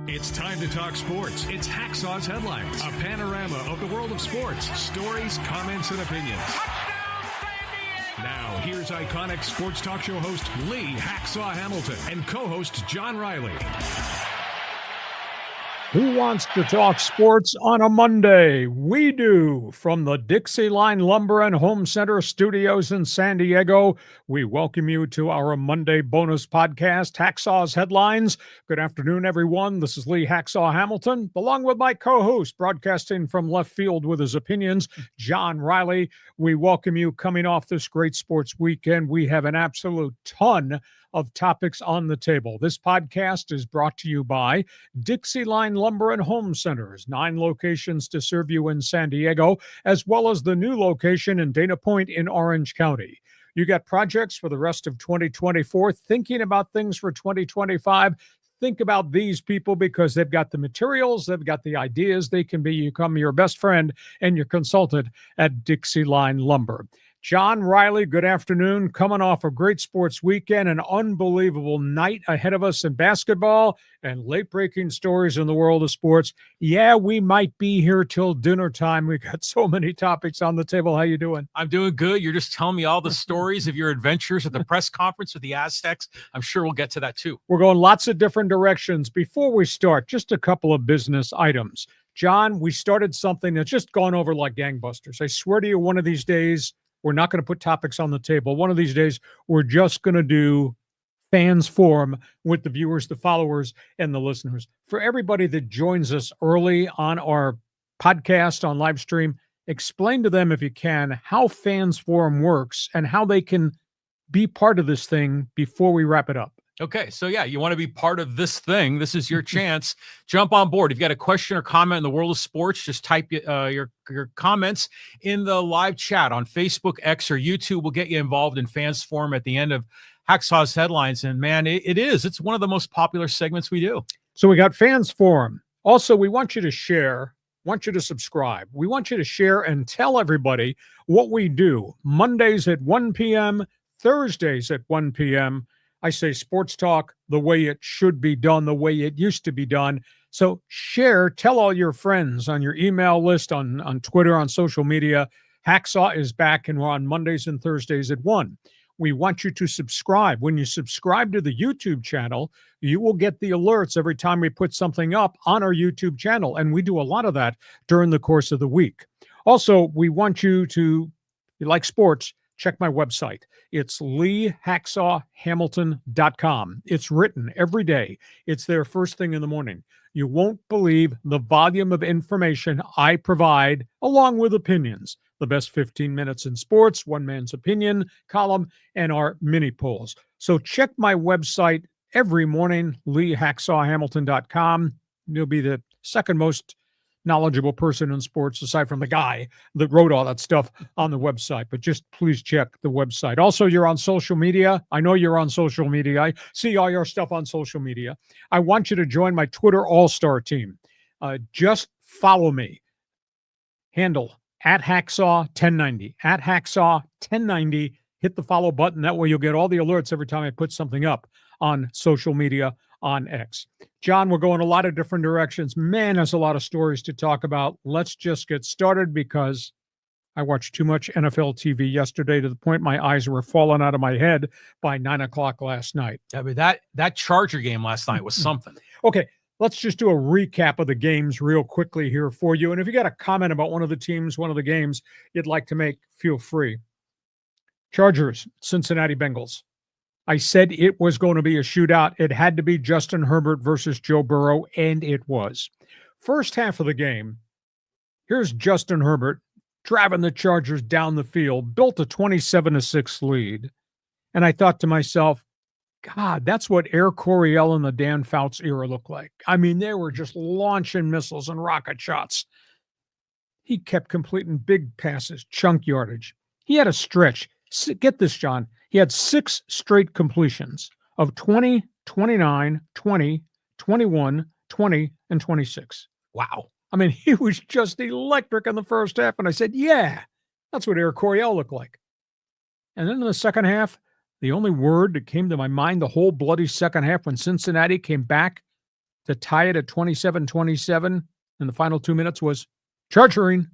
It's time to talk sports. It's Hacksaw's Headlines, a panorama of the world of sports, stories, comments, and opinions. Now, here's iconic sports talk show host Lee Hacksaw Hamilton and co-host John Riley. Who wants to talk sports on a Monday? We do. From the DIXIELINE Lumber and Home Center studios in San Diego, we welcome you to our Monday bonus podcast, Hacksaw's Headlines. Good afternoon, everyone. This is Lee Hacksaw Hamilton, along with my co-host, broadcasting from left field with his opinions, John Riley. We welcome you coming off this great sports weekend. We have an absolute ton of topics on the table. This podcast is brought to you by DIXIELINE Lumber and Home Centers, 9 locations to serve you in San Diego, as well as the new location in Dana Point in Orange County. You got projects for the rest of 2024, thinking about things for 2025. Think about these people because they've got the materials, they've got the ideas. They can become your best friend and your consultant at DIXIELINE Lumber. John Riley, good afternoon. Coming off a great sports weekend, an unbelievable night ahead of us in basketball, and late-breaking stories in the world of sports. Yeah, we might be here till dinner time. We've got so many topics on the table. How you doing? I'm doing good. You're just telling me all the stories of your adventures at the press conference with the Aztecs. I'm sure we'll get to that too. We're going lots of different directions. Before we start, just a couple of business items. John, we started something that's just gone over like gangbusters. I swear to you, one of these days, we're not going to put topics on the table. One of these days, we're just going to do fans forum with the viewers, the followers, and the listeners. For everybody that joins us early on our podcast on live stream, explain to them, if you can, how fans forum works and how they can be part of this thing before we wrap it up. Okay, so yeah, you want to be part of this thing. This is your chance. Jump on board. If you got a question or comment in the world of sports, just type your comments in the live chat on Facebook, X, or YouTube. We'll get you involved in Fans Forum at the end of Hacksaw's Headlines. And man, it's one of the most popular segments we do. So we got Fans Forum. Also, we want you to share, want you to subscribe. We want you to share and tell everybody what we do. Mondays at 1 p.m., Thursdays at 1 p.m., I say sports talk the way it should be done, the way it used to be done. So share, tell all your friends on your email list, on Twitter, on social media. Hacksaw is back, and we're on Mondays and Thursdays at 1. We want you to subscribe. When you subscribe to the YouTube channel, you will get the alerts every time we put something up on our YouTube channel, and we do a lot of that during the course of the week. Also, we want you to, if you like sports, check my website. It's leehacksawhamilton.com. It's written every day. It's there first thing in the morning. You won't believe the volume of information I provide, along with opinions. The best 15 minutes in sports, one man's opinion column, and our mini polls. So check my website every morning, leehacksawhamilton.com. You'll be the second most knowledgeable person in sports, aside from the guy that wrote all that stuff on the website. But just please check the website. Also, you're on social media. I know you're on social media. I see all your stuff on social media. I want you to join my Twitter all-star team. Just follow me. Handle at Hacksaw1090. At Hacksaw1090. Hit the follow button. That way you'll get all the alerts every time I put something up on social media on X. John, we're going a lot of different directions. Man, there's a lot of stories to talk about. Let's just get started because I watched too much NFL TV yesterday to the point my eyes were falling out of my head by 9 o'clock last night. I mean, that Charger game last night was something. Okay, let's just do a recap of the games real quickly here for you. And if you got a comment about one of the teams, one of the games you'd like to make, feel free. Chargers, Cincinnati Bengals. I said it was going to be a shootout. It had to be Justin Herbert versus Joe Burrow, and it was. First half of the game, here's Justin Herbert driving the Chargers down the field, built a 27-6 lead. And I thought to myself, God, that's what Air Coryell and the Dan Fouts era looked like. I mean, they were just launching missiles and rocket shots. He kept completing big passes, chunk yardage. He had a stretch. Get this, John. He had 6 straight completions of 20, 29, 20, 21, 20, and 26. Wow. I mean, he was just electric in the first half. And I said, yeah, that's what Air Coryell looked like. And then in the second half, the only word that came to my mind the whole bloody second half when Cincinnati came back to tie it at 27-27 in the final 2 minutes was chargering.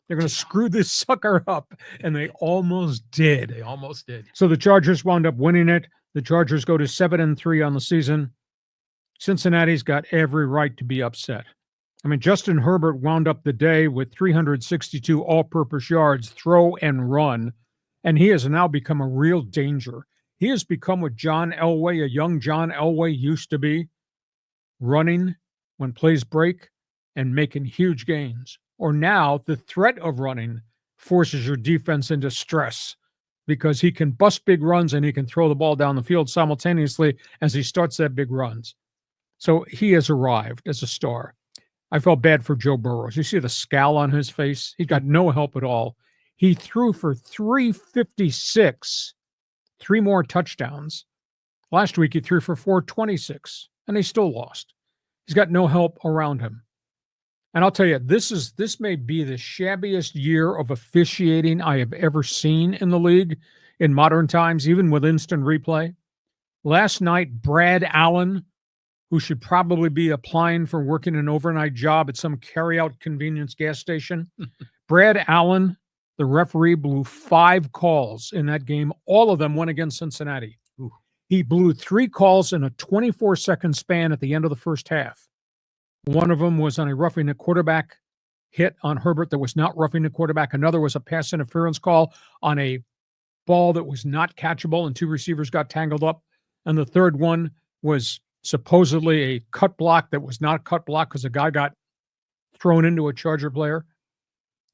They're going to screw this sucker up, and they almost did. They almost did. So the Chargers wound up winning it. The Chargers go to 7-3 on the season. Cincinnati's got every right to be upset. I mean, Justin Herbert wound up the day with 362 all-purpose yards, throw and run, and he has now become a real danger. He has become what John Elway, a young John Elway, used to be, running when plays break and making huge gains. Or now the threat of running forces your defense into stress because he can bust big runs and he can throw the ball down the field simultaneously as he starts that big runs. So he has arrived as a star. I felt bad for Joe Burrow. You see the scowl on his face? He got no help at all. He threw for 356, 3 more touchdowns. Last week he threw for 426, and he still lost. He's got no help around him. And I'll tell you, this may be the shabbiest year of officiating I have ever seen in the league in modern times, even with instant replay. Last night, Brad Allen, who should probably be applying for working an overnight job at some carry-out convenience gas station, Brad Allen, the referee, blew 5 calls in that game. All of them went against Cincinnati. Ooh. He blew 3 calls in a 24-second span at the end of the first half. One of them was on a roughing the quarterback hit on Herbert that was not roughing the quarterback. Another was a pass interference call on a ball that was not catchable, and 2 receivers got tangled up. And the third one was supposedly a cut block that was not a cut block because a guy got thrown into a Charger player.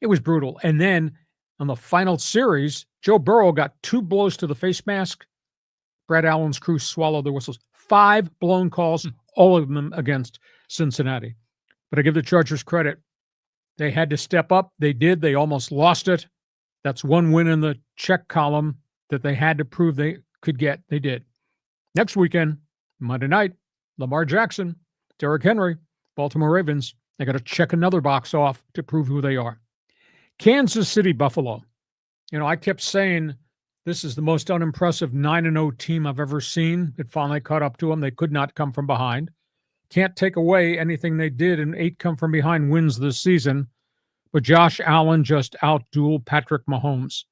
It was brutal. And then on the final series, Joe Burrow got 2 blows to the face mask. Brad Allen's crew swallowed their whistles. 5 blown calls, all of them against Cincinnati. But I give the Chargers credit. They had to step up. They did. They almost lost it. That's one win in the check column that they had to prove they could get. They did. Next weekend, Monday night, Lamar Jackson, Derrick Henry, Baltimore Ravens. They got to check another box off to prove who they are. Kansas City, Buffalo. You know, I kept saying this is the most unimpressive 9-0 team I've ever seen. It finally caught up to them. They could not come from behind. Can't take away anything they did in 8 come-from-behind wins this season, but Josh Allen just outdueled Patrick Mahomes.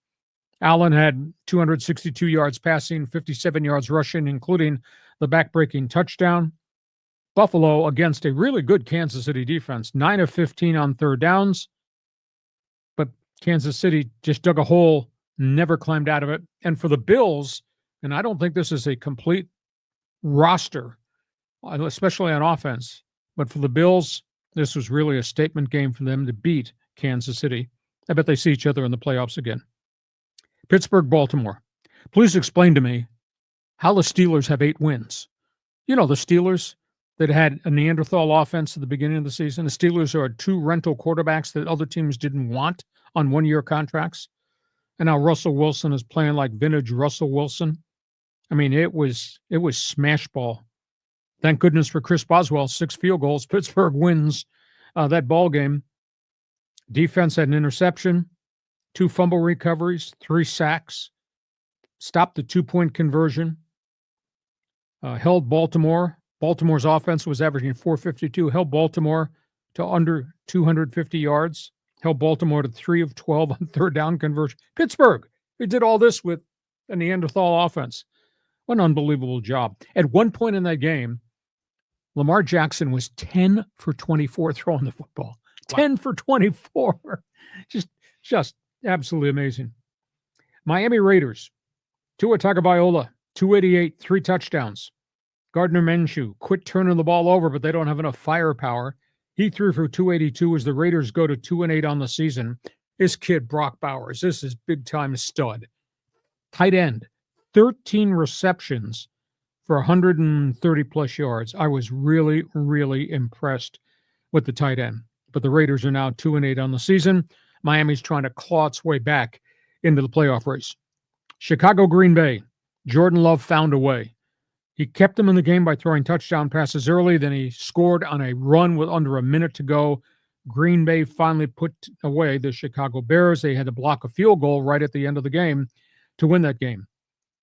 Allen had 262 yards passing, 57 yards rushing, including the back-breaking touchdown. Buffalo against a really good Kansas City defense, 9 of 15 on third downs, but Kansas City just dug a hole, never climbed out of it. And for the Bills, and I don't think this is a complete roster, especially on offense, but for the Bills, this was really a statement game for them to beat Kansas City. I bet they see each other in the playoffs again. Pittsburgh, Baltimore. Please explain to me how the Steelers have 8 wins. You know, the Steelers that had a Neanderthal offense at the beginning of the season. The Steelers are 2 rental quarterbacks that other teams didn't want on 1-year contracts. And now Russell Wilson is playing like vintage Russell Wilson. I mean, it was smash ball. Thank goodness for Chris Boswell, 6 field goals. Pittsburgh wins that ball game. Defense had an interception, 2 fumble recoveries, 3 sacks, stopped the 2-point conversion, held Baltimore. Baltimore's offense was averaging 452, held Baltimore to under 250 yards, held Baltimore to 3 of 12 on third down conversion. Pittsburgh, they did all this with a Neanderthal offense. What an unbelievable job. At one point in that game, Lamar Jackson was 10 for 24 throwing the football. Wow. 10 for 24. Just absolutely amazing. Miami Raiders, Tua Tagovailoa, 288, 3 touchdowns. Gardner Minshew quit turning the ball over, but they don't have enough firepower. He threw for 282 as the Raiders go to 2-8 on the season. This kid, Brock Bowers, this is big-time stud. Tight end, 13 receptions for 130-plus yards. I was really, really impressed with the tight end. But the Raiders are now 2-8 on the season. Miami's trying to claw its way back into the playoff race. Chicago, Green Bay. Jordan Love found a way. He kept them in the game by throwing touchdown passes early. Then he scored on a run with under a minute to go. Green Bay finally put away the Chicago Bears. They had to block a field goal right at the end of the game to win that game.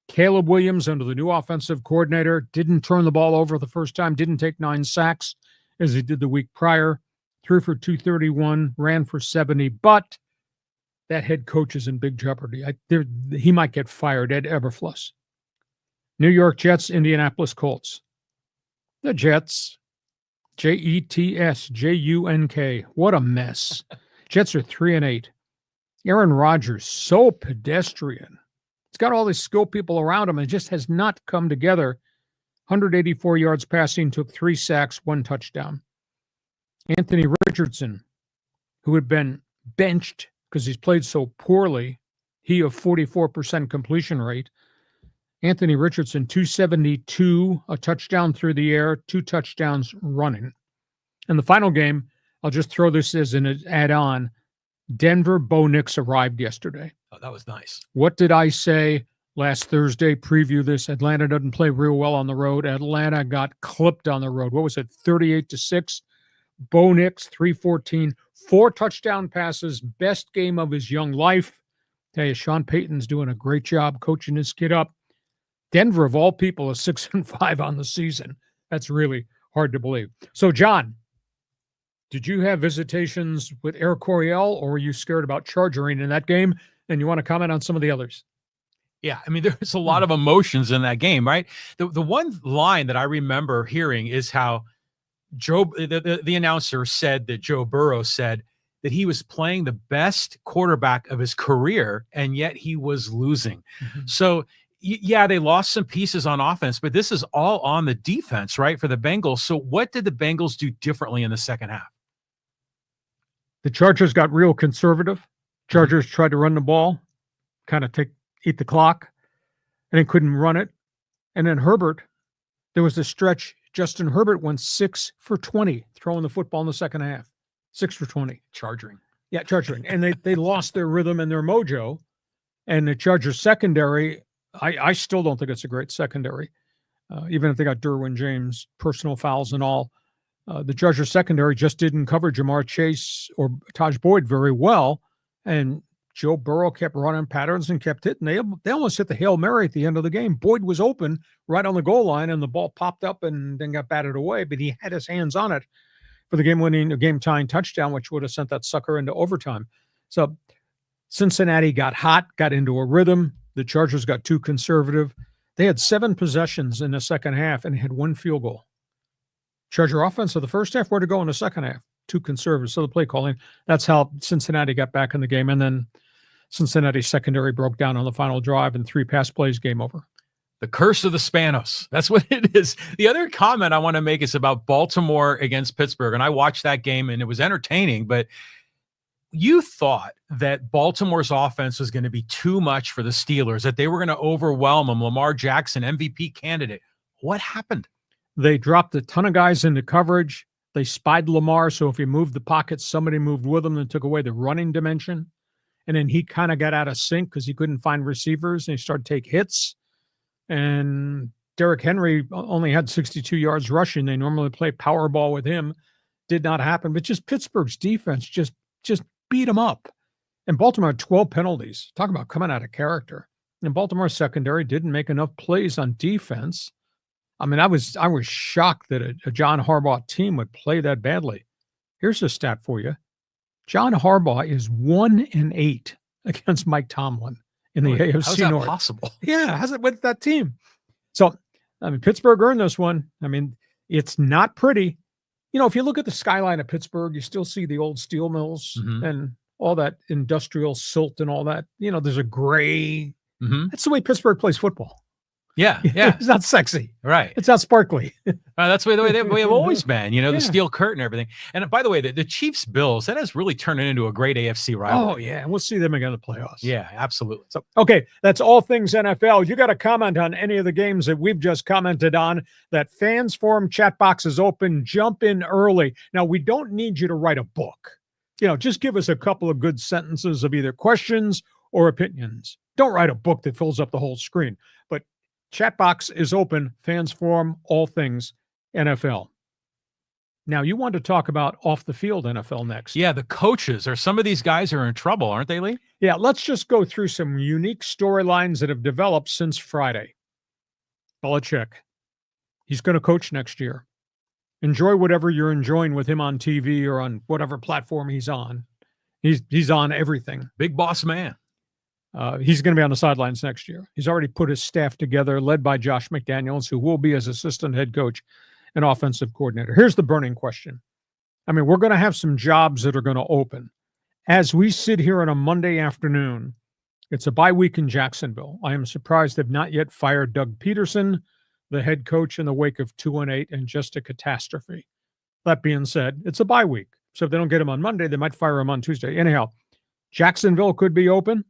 Caleb Williams, under the new offensive coordinator, didn't turn the ball over the first time, didn't take 9 sacks. as he did the week prior. Threw for 231, ran for 70, but that head coach is in big jeopardy. He might get fired, Ed Eberflus. New York Jets, Indianapolis Colts. The Jets, Jets, Junk. What a mess. Jets are 3-8. Aaron Rodgers, so pedestrian. He's got all these skilled people around him and just has not come together. 184 yards passing, took 3 sacks, 1 touchdown. Anthony Richardson, who had been benched because he's played so poorly, he of 44% completion rate. Anthony Richardson, 272, a touchdown through the air, 2 touchdowns running. And the final game, I'll just throw this as an add-on. Denver Bo Nix arrived yesterday. Oh, that was nice. What did I say last Thursday? Preview this. Atlanta doesn't play real well on the road. Atlanta got clipped on the road. What was it? 38-6. Bo Nix, 314, 4 touchdown passes, best game of his young life. Tell you, Sean Payton's doing a great job coaching his kid up. Denver, of all people, is 6-5 on the season. That's really hard to believe. So, John, did you have visitations with Air Coryell, or were you scared about chargering in that game? And you want to comment on some of the others? Yeah, I mean, there's a lot of emotions in that game, right? The one line that I remember hearing is how the announcer said that Joe Burrow said that he was playing the best quarterback of his career, and yet he was losing. Mm-hmm. So, yeah, they lost some pieces on offense, but this is all on the defense, right, for the Bengals. So what did the Bengals do differently in the second half? The Chargers got real conservative. Chargers tried to run the ball, kind of eat the clock, and then couldn't run it. And then Herbert, there was a stretch. Justin Herbert went 6 for 20 throwing the football in the second half. 6 for 20. Charging. Yeah, charging. And they lost their rhythm and their mojo. And the Chargers secondary, I still don't think it's a great secondary. Even if they got Derwin James, personal fouls and all. The Chargers secondary just didn't cover Jamar Chase or Taj Boyd very well. And Joe Burrow kept running patterns and kept hitting. They almost hit the Hail Mary at the end of the game. Boyd was open right on the goal line, and the ball popped up and then got batted away, but he had his hands on it for the game-tying touchdown, which would have sent that sucker into overtime. So Cincinnati got hot, got into a rhythm. The Chargers got too conservative. They had 7 possessions in the second half and had 1 field goal. Charger offense of the first half, where to go in the second half? Too conservative. So the play calling, that's how Cincinnati got back in the game. And then Cincinnati secondary broke down on the final drive, and 3 pass plays, game over. The curse of the Spanos. That's what it is. The other comment I want to make is about Baltimore against Pittsburgh. And I watched that game, and it was entertaining, but you thought that Baltimore's offense was going to be too much for the Steelers, that they were going to overwhelm them. Lamar Jackson, MVP candidate. What happened? They dropped a ton of guys into coverage. They spied Lamar, so if he moved the pocket, somebody moved with him and took away the running dimension. And then he kind of got out of sync because he couldn't find receivers, and he started to take hits. And Derrick Henry only had 62 yards rushing. They normally play power ball with him. Did not happen. But just Pittsburgh's defense just beat him up. And Baltimore had 12 penalties. Talk about coming out of character. And Baltimore's secondary didn't make enough plays on defense. I mean, I was shocked that a John Harbaugh team would play that badly. Here's a stat for you. John Harbaugh is 1-8 against Mike Tomlin in the AFC North. How's that possible? Yeah, how's it with that team? So, I mean, Pittsburgh earned this one. I mean, it's not pretty. You know, if you look at the skyline of Pittsburgh, you still see the old steel mills and all that industrial silt and all that. You know, there's a gray. That's the way Pittsburgh plays football. Yeah. It's not sexy. Right. It's not sparkly. That's the way they've always been, you know, the steel curtain and everything. And by the way, the Chiefs-Bills, that has really turned into a great AFC rivalry. Oh, yeah. And we'll see them again in the playoffs. Yeah, absolutely. So, okay, that's all things NFL. You got to comment on any of the games that we've just commented on. That Fans Forum chat box is open. Jump in early. Now, we don't need you to write a book. You know, just give us a couple of good sentences of either questions or opinions. Don't write a book that fills up the whole screen. But chat box is open. Fans Forum, all things NFL. Now, you want to talk about off the field NFL next. Yeah, the coaches, or some of these guys are in trouble, aren't they, Lee? Yeah, let's just go through some unique storylines that have developed since Friday. Belichick, he's going to coach next year. Enjoy whatever you're enjoying with him on TV or on whatever platform he's on. He's on everything. Big boss man. He's going to be on the sidelines next year. He's already put his staff together, led by Josh McDaniels, who will be his assistant head coach and offensive coordinator. Here's the burning question. I mean, we're going to have some jobs that are going to open. As we sit here on a Monday afternoon, it's a bye week in Jacksonville. I am surprised they've not yet fired Doug Peterson, the head coach, in the wake of 2-8 and just a catastrophe. That being said, it's a bye week. So if they don't get him on Monday, they might fire him on Tuesday. Anyhow, Jacksonville could be open.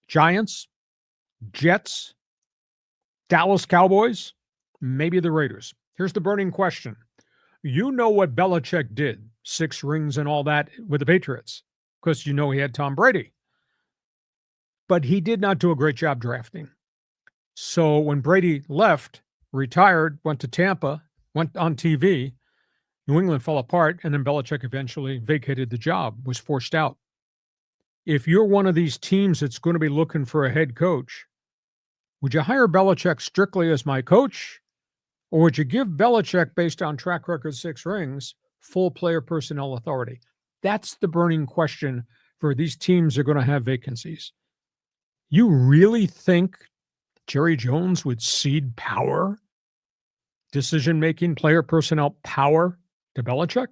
Giants, Jets, Dallas Cowboys, maybe the Raiders. Here's the burning question. You know what Belichick did, 6 rings and all that with the Patriots, because you know he had Tom Brady. But he did not do a great job drafting. So when Brady left, retired, went to Tampa, went on TV, New England fell apart, and then Belichick eventually vacated the job, was forced out. If you're one of these teams that's going to be looking for a head coach, would you hire Belichick strictly as my coach? Or would you give Belichick, based on track record 6 rings, full player personnel authority? That's the burning question for these teams that are going to have vacancies. You really think Jerry Jones would cede power, decision-making, player personnel power to Belichick?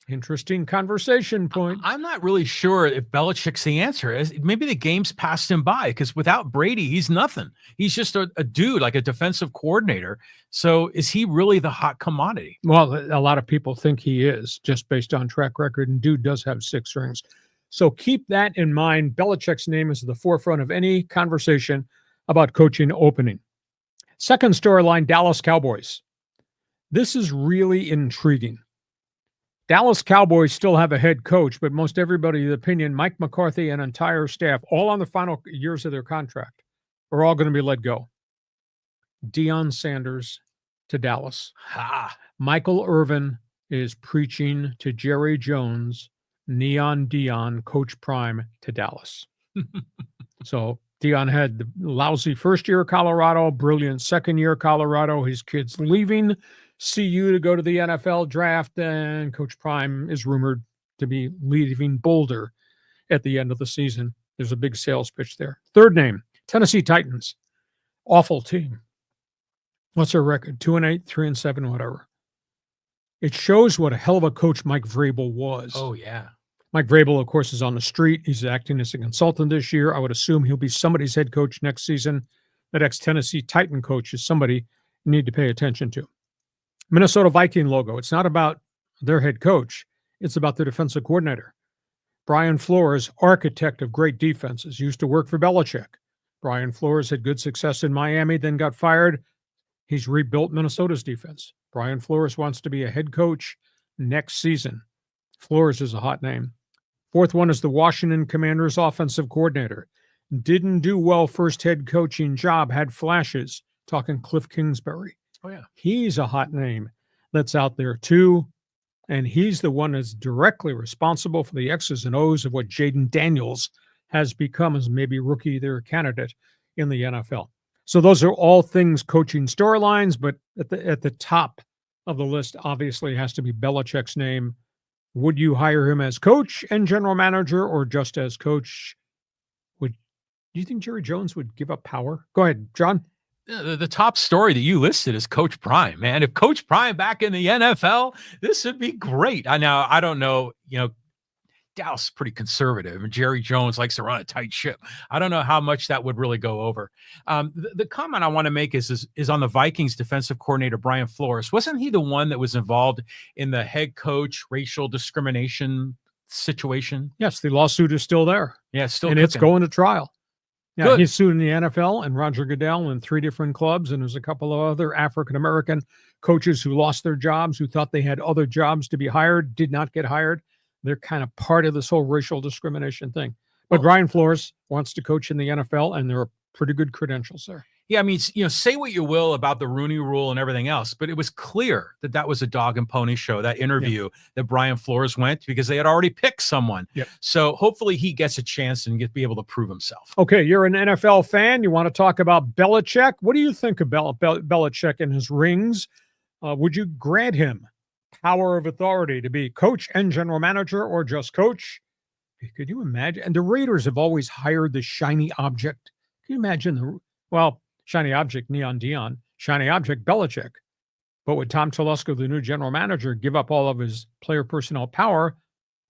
Interesting conversation point. I'm not really sure if Belichick's the answer. Maybe the game's passed him by, because without Brady, he's nothing. He's just a dude, like a defensive coordinator. So is he really the hot commodity? Well, a lot of people think he is, just based on track record, and dude does have 6 rings. So keep that in mind. Belichick's name is at the forefront of any conversation about coaching opening. Second storyline, Dallas Cowboys. This is really intriguing. Dallas Cowboys still have a head coach, but most everybody's opinion, Mike McCarthy and entire staff, all on the final years of their contract, are all going to be let go. Deion Sanders to Dallas. Michael Irvin is preaching to Jerry Jones, Neon Deion, Coach Prime to Dallas. So Deion had the lousy first year of Colorado, brilliant second year of Colorado. His kids leaving CU to go to the NFL draft, and Coach Prime is rumored to be leaving Boulder at the end of the season. There's a big sales pitch there. Third name, Tennessee Titans. Awful team. What's their record? 2-8, 3-7, whatever. It shows what a hell of a coach Mike Vrabel was. Oh, yeah. Mike Vrabel, of course, is on the street. He's acting as a consultant this year. I would assume he'll be somebody's head coach next season. That ex-Tennessee Titan coach is somebody you need to pay attention to. Minnesota Viking logo. It's not about their head coach. It's about the defensive coordinator. Brian Flores, architect of great defenses, used to work for Belichick. Brian Flores had good success in Miami, then got fired. He's rebuilt Minnesota's defense. Brian Flores wants to be a head coach next season. Flores is a hot name. Fourth one is the Washington Commanders offensive coordinator. Didn't do well first head coaching job, had flashes. Talking Cliff Kingsbury. Oh, yeah. He's a hot name that's out there too. And he's the one that's directly responsible for the X's and O's of what Jaden Daniels has become as maybe rookie their candidate in the NFL. So those are all things coaching storylines, but at the top of the list obviously has to be Belichick's name. Would you hire him as coach and general manager, or just as coach? Do you think Jerry Jones would give up power? Go ahead, John. The top story that you listed is Coach Prime, man. If Coach Prime back in the NFL, this would be great. I don't know, Dallas is pretty conservative, and Jerry Jones likes to run a tight ship. I don't know how much that would really go over. The comment I want to make is on the Vikings defensive coordinator, Brian Flores. Wasn't he the one that was involved in the head coach racial discrimination situation? Yes, the lawsuit is still there. Yeah, it's still and cooking. It's going to trial. Yeah, Good. He's suing the NFL and Roger Goodell and 3 different clubs, and there's a couple of other African-American coaches who lost their jobs, who thought they had other jobs to be hired, did not get hired. They're kind of part of this whole racial discrimination thing. But Brian Flores wants to coach in the NFL, and there are pretty good credentials there. Yeah, I mean, say what you will about the Rooney Rule and everything else, but it was clear that was a dog and pony show, that interview that Brian Flores went, because they had already picked someone. Yep. So hopefully he gets a chance and be able to prove himself. Okay, you're an NFL fan. You want to talk about Belichick. What do you think about Belichick and his rings? Would you grant him power of authority to be coach and general manager or just coach? Could you imagine? And the Raiders have always hired the shiny object. Can you imagine shiny object, Neon Dion, shiny object, Belichick. But would Tom Telesco, the new general manager, give up all of his player personnel power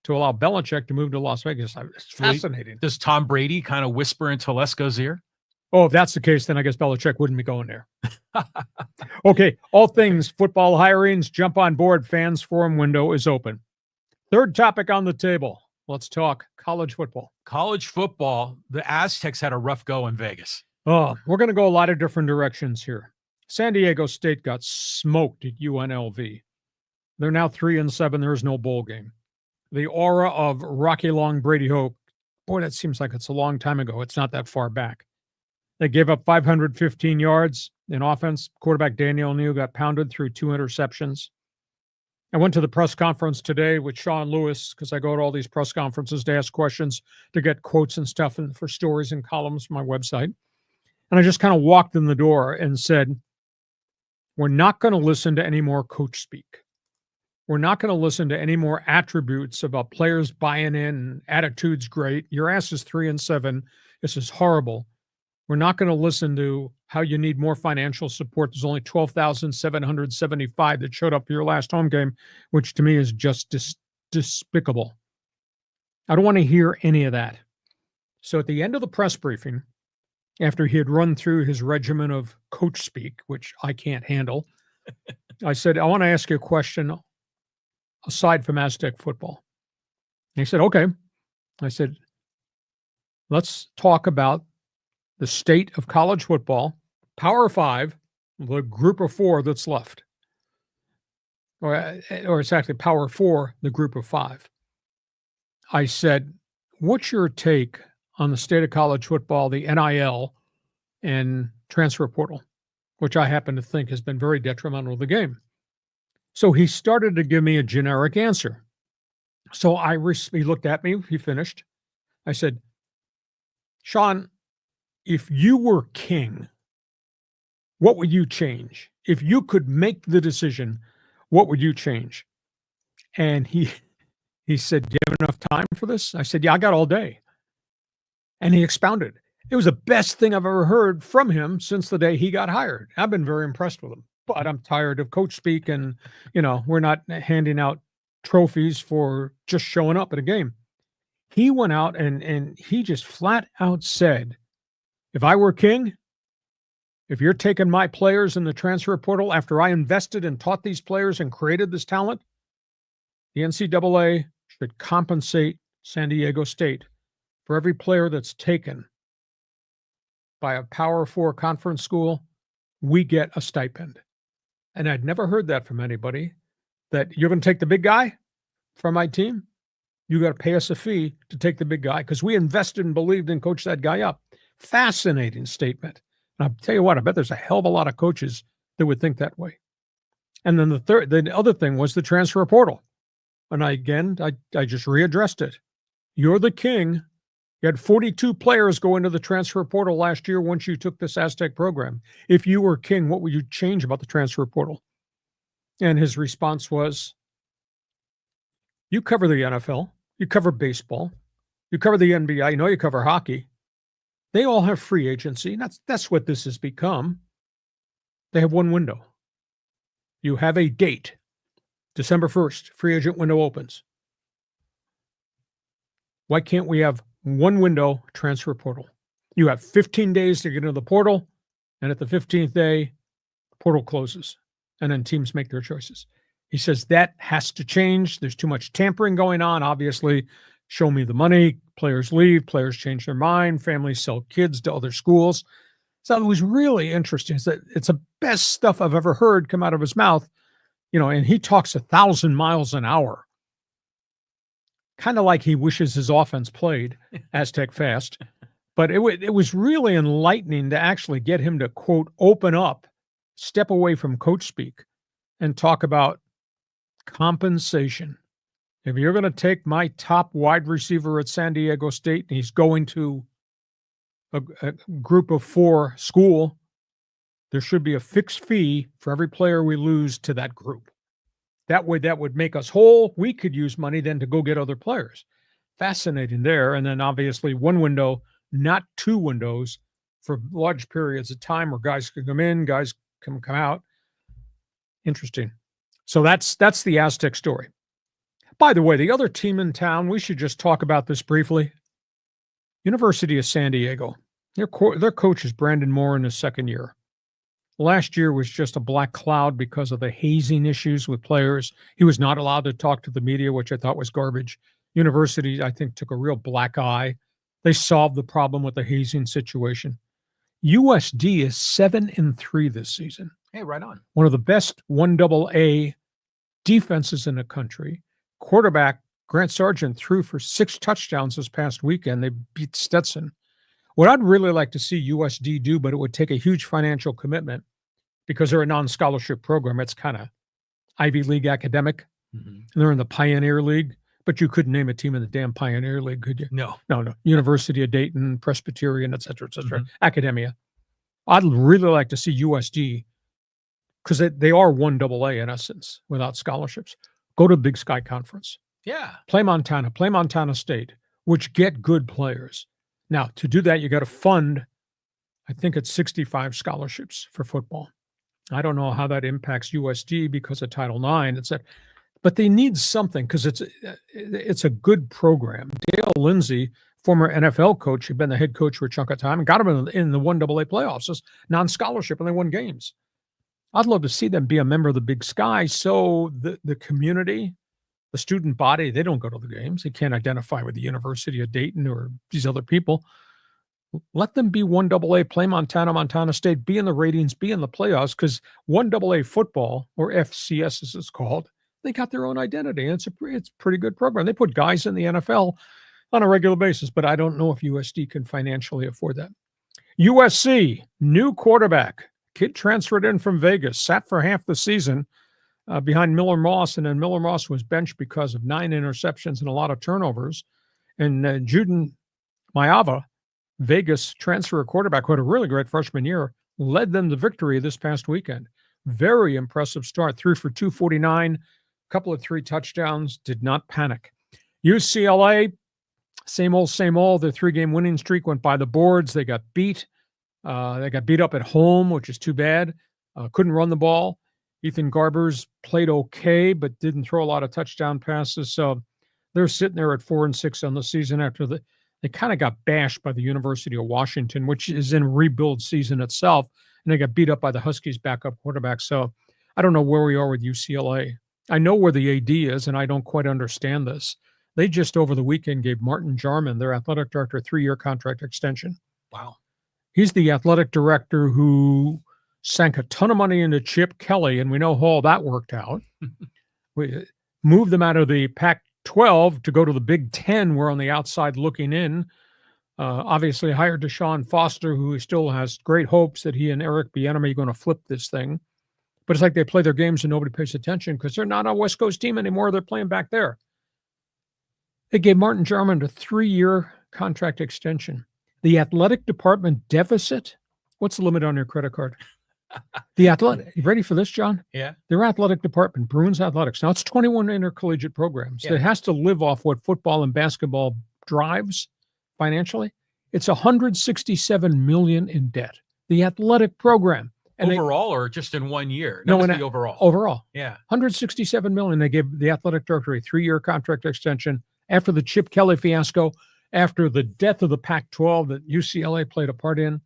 to allow Belichick to move to Las Vegas? It's fascinating. Does Tom Brady kind of whisper in Telesco's ear? Oh, if that's the case, then I guess Belichick wouldn't be going there. Okay, all things football hirings, jump on board. Fans Forum window is open. Third topic on the table. Let's talk college football. College football, the Aztecs had a rough go in Vegas. Oh, we're going to go a lot of different directions here. San Diego State got smoked at UNLV. They're now 3-7. There is no bowl game. The aura of Rocky Long, Brady Hoke, boy, that seems like it's a long time ago. It's not that far back. They gave up 515 yards in offense. Quarterback Daniel New got pounded through 2 interceptions. I went to the press conference today with Sean Lewis because I go to all these press conferences to ask questions, to get quotes and stuff and for stories and columns for my website. And I just kind of walked in the door and said, we're not going to listen to any more coach speak. We're not going to listen to any more attributes about players buying in, attitude's great. Your ass is 3-7. This is horrible. We're not going to listen to how you need more financial support. There's only 12,775 that showed up for your last home game, which to me is just despicable. I don't want to hear any of that. So at the end of the press briefing, after he had run through his regimen of coach speak, which I can't handle, I said, I want to ask you a question aside from Aztec football. And he said, okay. I said, let's talk about the state of college football, Power 5, the group of 4 that's left. Or it's actually Power 4, the group of 5. I said, what's your take on the state of college football, the NIL, and transfer portal, which I happen to think has been very detrimental to the game? So he started to give me a generic answer. So he looked at me, he finished. I said, Sean, if you were king, what would you change? If you could make the decision, what would you change? And he said, do you have enough time for this? I said, yeah, I got all day. And he expounded. It was the best thing I've ever heard from him since the day he got hired. I've been very impressed with him, but I'm tired of coach speak and, we're not handing out trophies for just showing up at a game. He went out and he just flat out said, if I were king, if you're taking my players in the transfer portal after I invested and taught these players and created this talent, the NCAA should compensate San Diego State for every player that's taken by a Power 4 conference school. We get a stipend. And I'd never heard that from anybody, that you're going to take the big guy from my team. You got to pay us a fee to take the big guy because we invested and believed and coached that guy up. Fascinating statement. And I'll tell you what, I bet there's a hell of a lot of coaches that would think that way. And then the other thing was the transfer portal. And I just readdressed it. You're the king. You had 42 players go into the transfer portal last year once you took this Aztec program. If you were king, what would you change about the transfer portal? And his response was, you cover the NFL, you cover baseball, you cover the NBA, you cover hockey. They all have free agency. That's what this has become. They have one window. You have a date. December 1st, free agent window opens. Why can't we have one window transfer portal? You have 15 days to get into the portal, and at the 15th day, the portal closes, and then teams make their choices. He says that has to change. There's too much tampering going on. Obviously, show me the money. Players leave. Players change their mind. Families sell kids to other schools. So it was really interesting. It's the best stuff I've ever heard come out of his mouth. And he talks 1,000 miles an hour. Kind of like he wishes his offense played Aztec fast. But it was really enlightening to actually get him to, quote, open up, step away from coach speak, and talk about compensation. If you're going to take my top wide receiver at San Diego State and he's going to a group of 4 school there should be a fixed fee for every player we lose to that group. That way, that would make us whole. We could use money then to go get other players. Fascinating there. And then obviously one window, not two windows for large periods of time where guys can come in, guys can come out. Interesting. So that's the Aztec story. By the way, the other team in town, we should just talk about this briefly. University of San Diego. Their coach is Brandon Moore in his second year. Last year was just a black cloud because of the hazing issues with players. He was not allowed to talk to the media, which I thought was garbage. University, I think, took a real black eye. They solved the problem with the hazing situation. USD is 7-3 this season. Hey, right on. One of the best 1AA defenses in the country. Quarterback Grant Sargent threw for 6 touchdowns this past weekend. They beat Stetson. What I'd really like to see USD do, but it would take a huge financial commitment because they're a non-scholarship program. It's kind of Ivy League academic. And they're in the Pioneer League, but you couldn't name a team in the damn Pioneer League, could you? No. University of Dayton, Presbyterian, et cetera, academia. I'd really like to see USD, because they are 1AA in essence without scholarships. Go to Big Sky Conference. Yeah. Play Montana State, which get good players. Now, to do that, you got to fund, I think it's 65 scholarships for football. I don't know how that impacts USD because of Title IX, but they need something because it's a good program. Dale Lindsey, former NFL coach, had been the head coach for a chunk of time and got them in the 1AA playoffs as non-scholarship, and they won games. I'd love to see them be a member of the Big Sky so the community, the student body, they don't go to the games. They can't identify with the University of Dayton or these other people. Let them be 1AA, play Montana State, be in the ratings, be in the playoffs, because 1AA football, or FCS as it's called, they got their own identity. And it's a pretty good program. They put guys in the NFL on a regular basis, but I don't know if USD can financially afford that. USC, new quarterback. Kid transferred in from Vegas, sat for half the season behind Miller Moss, and then Miller Moss was benched because of 9 interceptions and a lot of turnovers. And Juden Mayava, Vegas transfer quarterback, who had a really great freshman year, led them to victory this past weekend. Very impressive start. 3 for 249, couple of 3 touchdowns, did not panic. UCLA, same old. Their 3-game winning streak went by the boards. They got beat. They got beat up at home, which is too bad. Couldn't run the ball. Ethan Garbers played okay, but didn't throw a lot of touchdown passes. So they're sitting there at 4-6 on the season after they kind of got bashed by the University of Washington, which is in rebuild season itself. And they got beat up by the Huskies backup quarterback. So I don't know where we are with UCLA. I know where the AD is, and I don't quite understand this. They just over the weekend gave Martin Jarman, their athletic director, a 3-year contract extension. Wow. He's the athletic director who sank a ton of money into Chip Kelly, and we know how all that worked out. We moved them out of the Pac-12 to go to the Big Ten. We're on the outside looking in. Obviously hired Deshaun Foster, who still has great hopes that he and Eric Bieniemy are going to flip this thing. But it's like they play their games and nobody pays attention because they're not a West Coast team anymore. They're playing back there. They gave Martin Jarman a 3-year contract extension. The athletic department deficit, what's the limit on your credit card? The athletic, you ready for this, John? Yeah. Their athletic department, Bruins Athletics. Now it's 21 intercollegiate programs. It has to live off what football and basketball drives financially. It's $167 million in debt. The athletic program. And overall, or just in 1 year? No, overall. Overall. Yeah. $167 million. They gave the athletic director a 3-year contract extension after the Chip Kelly fiasco, after the death of the Pac-12 that UCLA played a part in.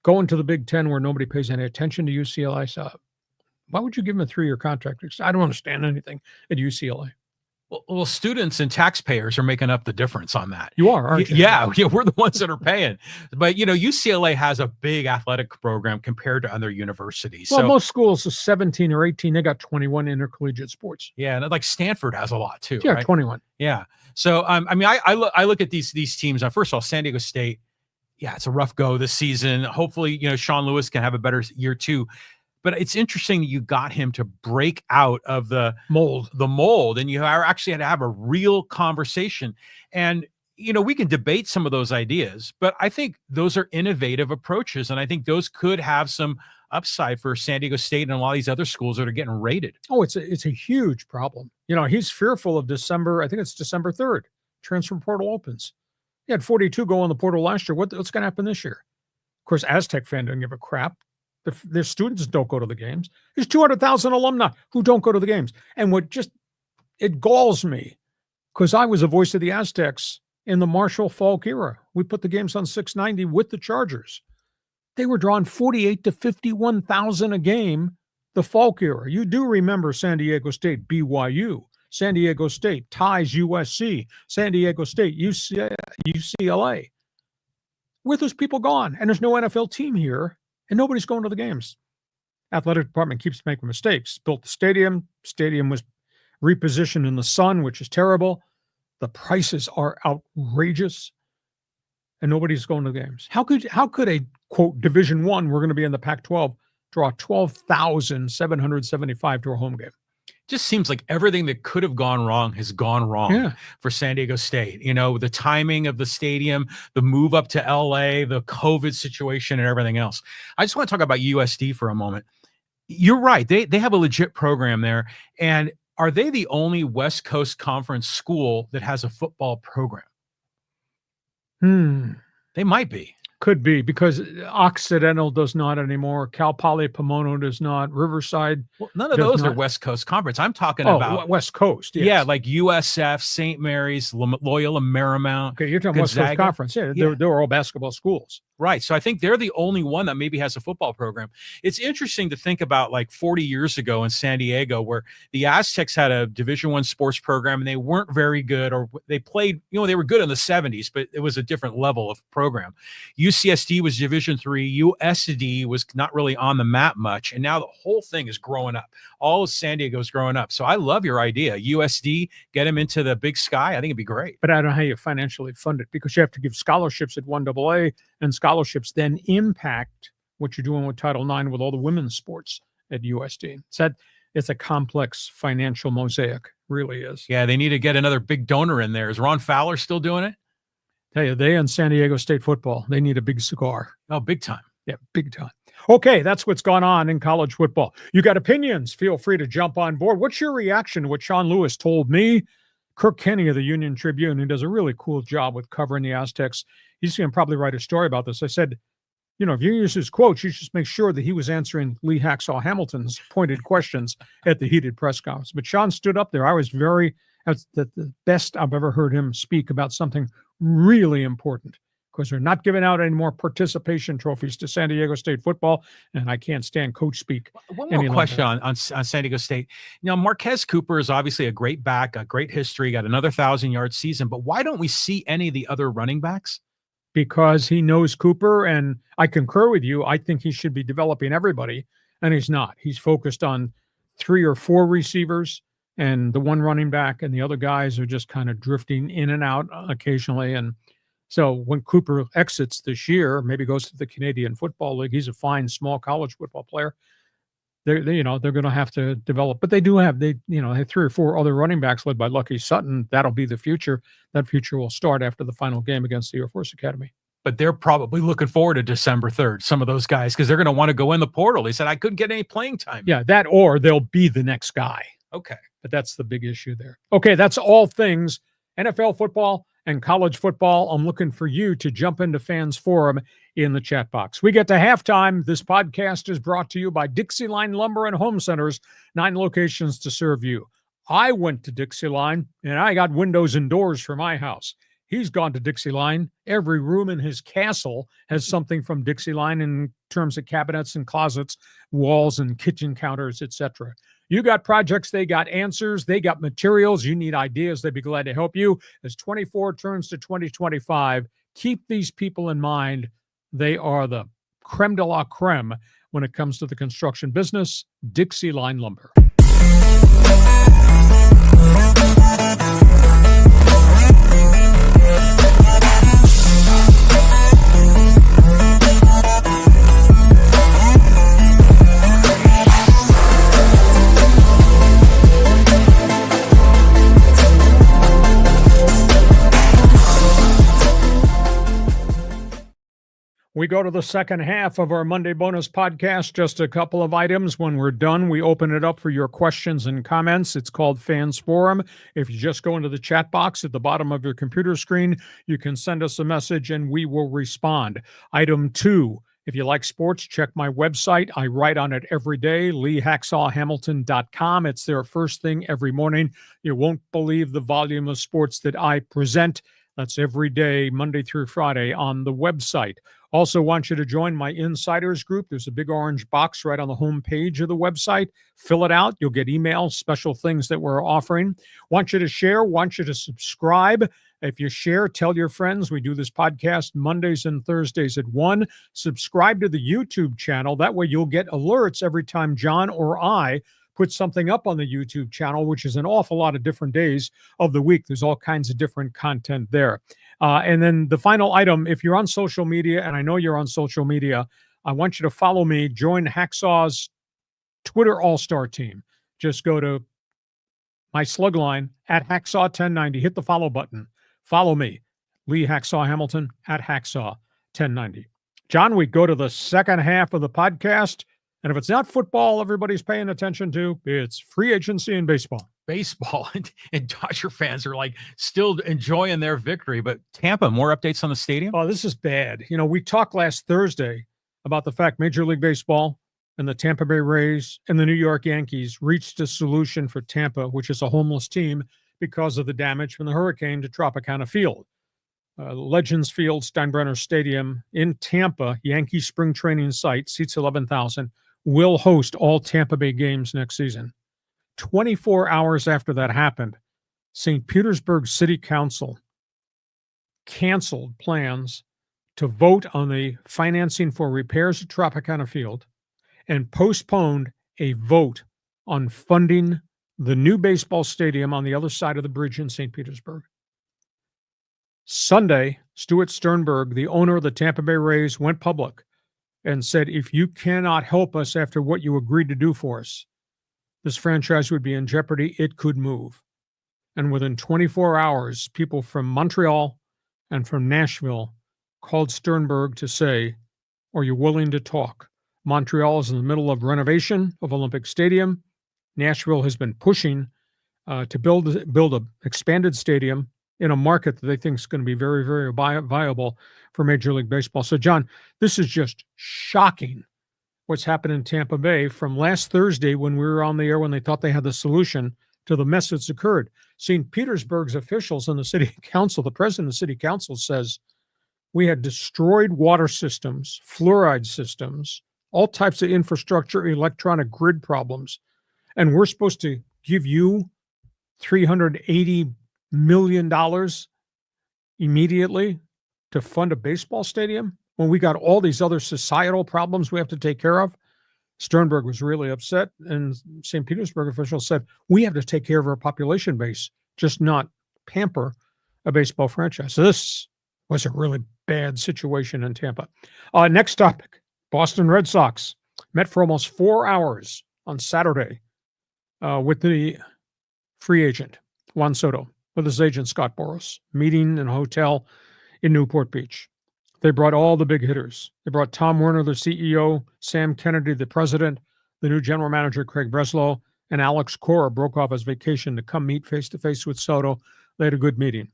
Going to the Big Ten where nobody pays any attention to UCLA. So why would you give them a 3-year contract? I don't understand anything at UCLA. Well, students and taxpayers are making up the difference on that. You are, aren't you? Yeah, we're the ones that are paying. But, UCLA has a big athletic program compared to other universities. Well, so, most schools are 17 or 18. They got 21 intercollegiate sports. Yeah, and like Stanford has a lot too. Yeah, right? 21. Yeah. So, I look at these teams. First of all, San Diego State, yeah, it's a rough go this season. Hopefully, Sean Lewis can have a better year too. But it's interesting that you got him to break out of the mold, and you actually had to have a real conversation. And, we can debate some of those ideas, but I think those are innovative approaches. And I think those could have some upside for San Diego State and a lot of these other schools that are getting rated. Oh, it's a huge problem. He's fearful of December. I think it's December 3rd. Transfer portal opens. He had 42 go in the portal last year. What's going to happen this year? Of course, Aztec fan doesn't give a crap. Their students don't go to the games. There's 200,000 alumni who don't go to the games. And it galls me because I was a voice of the Aztecs in the Marshall-Falk era. We put the games on 690 with the Chargers. They were drawing 48 to 51,000 a game the Falk era. You do remember San Diego State, BYU, San Diego State, ties USC, San Diego State, UCLA. Where those people gone? And there's no NFL team here. And nobody's going to the games. Athletic department keeps making mistakes. Built the stadium. Stadium was repositioned in the sun, which is terrible. The prices are outrageous. And nobody's going to the games. How could a, quote, Division I, we're going to be in the Pac-12, draw 12,775 to a home game? Just seems like everything that could have gone wrong has gone wrong for San Diego State. The timing of the stadium, the move up to LA, the COVID situation and everything else. I just want to talk about USD for a moment. You're right. They have a legit program there. And are they the only West Coast Conference school that has a football program? They might be. Could be, because Occidental does not anymore. Cal Poly Pomona does not. Riverside. Well, none of those are West Coast Conference. I'm talking about West Coast. Yes. Yeah, like USF, St. Mary's, Loyola Marymount. Okay, you're talking West Coast Conference. Yeah, they're all basketball schools. Right. So I think they're the only one that maybe has a football program. It's interesting to think about like 40 years ago in San Diego, where the Aztecs had a Division I sports program and they weren't very good, or they played, they were good in the 70s, but it was a different level of program. UCSD was Division III. USD was not really on the map much. And now the whole thing is growing up. All of San Diego is growing up. So I love your idea. USD, get them into the big sky. I think it'd be great. But I don't know how you financially fund it, because you have to give scholarships at 1AA, and scholarships then impact what you're doing with Title IX with all the women's sports at USD. It's a complex financial mosaic, really is. Yeah, they need to get another big donor in there. Is Ron Fowler still doing it? Tell you, they and San Diego State football, they need a big cigar. Oh, big time. Yeah, big time. Okay, that's what's gone on in college football. You got opinions, feel free to jump on board. What's your reaction to what Sean Lewis told me? Kirk Kenny of the Union Tribune, who does a really cool job with covering the Aztecs, he's going to probably write a story about this. I said, if you use his quotes, you just make sure that he was answering Lee Hacksaw Hamilton's pointed questions at the heated press conference. But Sean stood up there. That's the best I've ever heard him speak about something really important, because they're not giving out any more participation trophies to San Diego State football, and I can't stand coach speak. One more question on San Diego State. Marquez Cooper is obviously a great back, a great history, got another 1,000-yard season, but why don't we see any of the other running backs? Because he knows Cooper, and I concur with you. I think he should be developing everybody, and he's not. He's focused on 3 or 4 receivers and the one running back, and the other guys are just kind of drifting in and out occasionally. And so when Cooper exits this year, maybe goes to the Canadian Football League, he's a fine small college football player. They're going to have to develop, but they have 3 or 4 other running backs led by Lucky Sutton. That'll be the future. That future will start after the final game against the Air Force Academy. But they're probably looking forward to December 3rd, some of those guys, because they're going to want to go in the portal. They said, I couldn't get any playing time. Yeah, that, or they'll be the next guy. Okay. But that's the big issue there. Okay, that's all things NFL football and college football. I'm looking for you to jump into Fans Forum in the chat box. We get to halftime. This podcast is brought to you by DIXIELINE Lumber and Home Centers, 9 locations to serve you. I went to DIXIELINE, and I got windows and doors for my house. He's gone to DIXIELINE. Every room in his castle has something from DIXIELINE in terms of cabinets and closets, walls and kitchen counters, etc. You got projects, they got answers, they got materials. You need ideas, they'd be glad to help you. As 24 turns to 2025, keep these people in mind. They are the creme de la creme when it comes to the construction business. DIXIELINE Lumber. We go to the second half of our Monday bonus podcast. Just a couple of items. When we're done, we open it up for your questions and comments. It's called Fans Forum. If you just go into the chat box at the bottom of your computer screen, you can send us a message and we will respond. Item 2, if you like sports, check my website. I write on it every day, leehacksawhamilton.com. It's there first thing every morning. You won't believe the volume of sports that I present. That's every day, Monday through Friday on the website. Also want you to join my insiders group. There's a big orange box right on the home page of the website. Fill it out. You'll get emails, special things that we're offering. Want you to share, want you to subscribe. If you share, tell your friends. We do this podcast Mondays and Thursdays at 1. Subscribe to the YouTube channel. That way you'll get alerts every time John or I put something up on the YouTube channel, which is an awful lot of different days of the week. There's all kinds of different content there. And then the final item, if you're on social media, and I know you're on social media, I want you to follow me, join Hacksaw's Twitter All-Star team. Just go to my slug line at Hacksaw1090. Hit the follow button. Follow me, Lee Hacksaw Hamilton at Hacksaw1090. John, we go to the second half of the podcast. And if it's not football everybody's paying attention to, it's free agency and baseball. Baseball and Dodger fans are like still enjoying their victory. But Tampa, more updates on the stadium? Oh, this is bad. You know, we talked last Thursday about the fact Major League Baseball and the Tampa Bay Rays and the New York Yankees reached a solution for Tampa, which is a homeless team, because of the damage from the hurricane to Tropicana Field. Legends Field, Steinbrenner Stadium in Tampa, Yankee spring training site, seats 11,000, will host all Tampa Bay games next season. 24 hours after that happened, St. Petersburg City Council canceled plans to vote on the financing for repairs at Tropicana Field and postponed a vote on funding the new baseball stadium on the other side of the bridge in St. Petersburg. Sunday, Stuart Sternberg, the owner of the Tampa Bay Rays, went public and said, if you cannot help us after what you agreed to do for us, this franchise would be in jeopardy. It could move. And within 24 hours, people from Montreal and from Nashville called Sternberg to say, are you willing to talk? Montreal is in the middle of renovation of Olympic Stadium. Nashville has been pushing to build an expanded stadium in a market that they think is going to be very, very viable for Major League Baseball. So, John, this is just shocking what's happened in Tampa Bay from last Thursday when we were on the air when they thought they had the solution to the mess that's occurred. St. Petersburg's officials and the city council, the president of the city council says, we had destroyed water systems, fluoride systems, all types of infrastructure, electronic grid problems. And we're supposed to give you $380 million immediately to fund a baseball stadium when we got all these other societal problems we have to take care of. Sternberg was really upset, and St. Petersburg officials said, we have to take care of our population base, just not pamper a baseball franchise. So this was a really bad situation in Tampa. Next topic, Boston Red Sox met for almost 4 hours on Saturday with the free agent, Juan Soto, with his agent, Scott Boras, meeting in a hotel in Newport Beach. They brought all the big hitters. They brought Tom Werner, the CEO, Sam Kennedy, the president, the new general manager, Craig Breslow, and Alex Cora broke off his vacation to come meet face-to-face with Soto. They had a good meeting.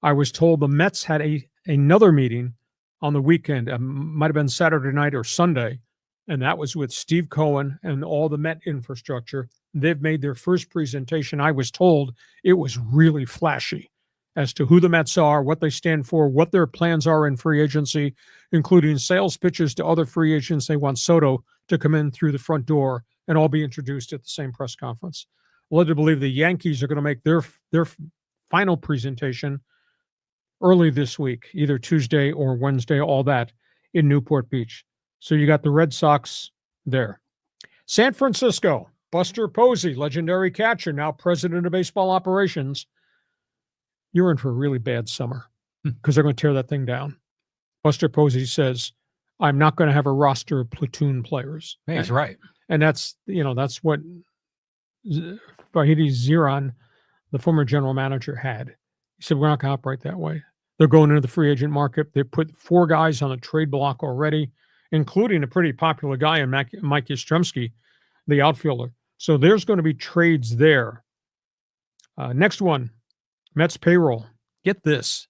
I was told the Mets had another meeting on the weekend. It might have been Saturday night or Sunday, and that was with Steve Cohen and all the Met infrastructure. They've made their first presentation. I was told it was really flashy as to who the Mets are, what they stand for, what their plans are in free agency, including sales pitches to other free agents. They want Soto to come in through the front door and all be introduced at the same press conference. Led to believe the Yankees are going to make their final presentation early this week, either Tuesday or Wednesday, all that in Newport Beach. So you got the Red Sox there. San Francisco, Buster Posey, legendary catcher, now president of baseball operations. You're in for a really bad summer because they're going to tear that thing down. Buster Posey says, I'm not going to have a roster of platoon players. Hey, he's right. And that's what Vahidi Ziran, the former general manager, had. He said, we're not going to operate that way. They're going into the free agent market. They put 4 guys on the trade block already, including a pretty popular guy in Mike Yastrzemski, the outfielder. So there's going to be trades there. Next one, Mets payroll. Get this.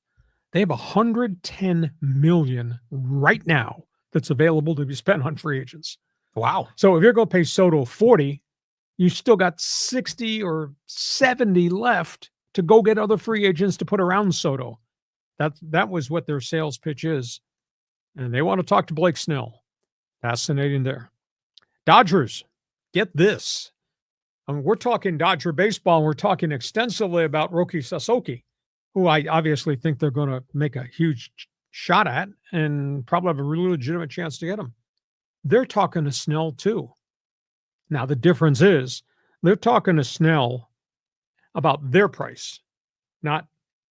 They have $110 million right now that's available to be spent on free agents. Wow. So if you're going to pay Soto 40, you still got 60 or 70 left to go get other free agents to put around Soto. That was what their sales pitch is. And they want to talk to Blake Snell. Fascinating there. Dodgers, get this. I mean, we're talking Dodger baseball, and we're talking extensively about Roki Sasaki, who I obviously think they're going to make a huge shot at and probably have a really legitimate chance to get him. They're talking to Snell too. Now, the difference is they're talking to Snell about their price, not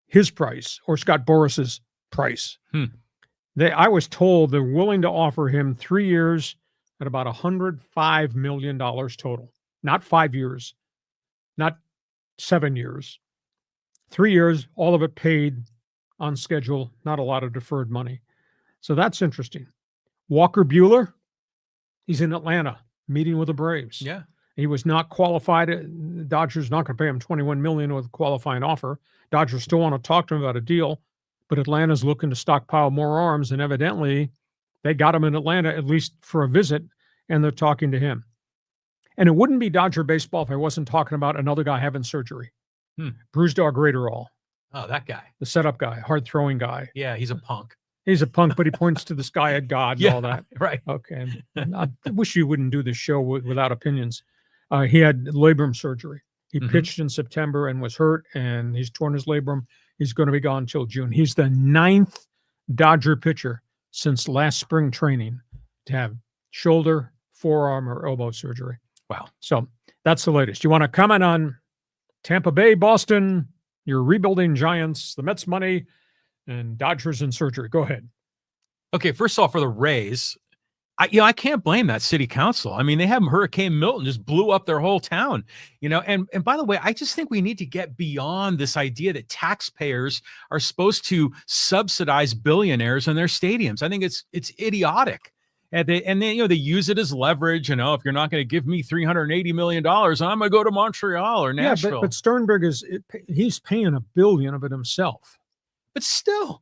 his price or Scott Boras's price. I was told they're willing to offer him 3 years at about $105 million total. Not 5 years, not 7 years. 3 years, all of it paid on schedule, not a lot of deferred money. So that's interesting. Walker Buehler, he's in Atlanta meeting with the Braves. Yeah. He was not qualified. Dodgers not going to pay him $21 million with a qualifying offer. Dodgers still want to talk to him about a deal, but Atlanta's looking to stockpile more arms, and evidently they got him in Atlanta at least for a visit, and they're talking to him. And it wouldn't be Dodger baseball if I wasn't talking about another guy having surgery. Bruce Dog Raderall. Oh, that guy. The setup guy, hard-throwing guy. Yeah, he's a punk. He's a punk, but he points to the sky at God and all that. Right. Okay. I wish you wouldn't do this show without opinions. He had labrum surgery. He pitched in September and was hurt, and he's torn his labrum. He's going to be gone until June. He's the 9th Dodger pitcher since last spring training to have shoulder, forearm, or elbow surgery. Wow. So that's the latest. You want to comment on Tampa Bay, Boston, your rebuilding Giants, the Mets money, and Dodgers in surgery? Go ahead. Okay, first off, for the Rays, I can't blame that city council. I mean, they have Hurricane Milton just blew up their whole town, and by the way, I just think we need to get beyond this idea that taxpayers are supposed to subsidize billionaires in their stadiums. I think it's idiotic. And they use it as leverage. If you're not going to give me $380 million, I'm going to go to Montreal or Nashville. Yeah, but Sternberg he's paying $1 billion of it himself. But still,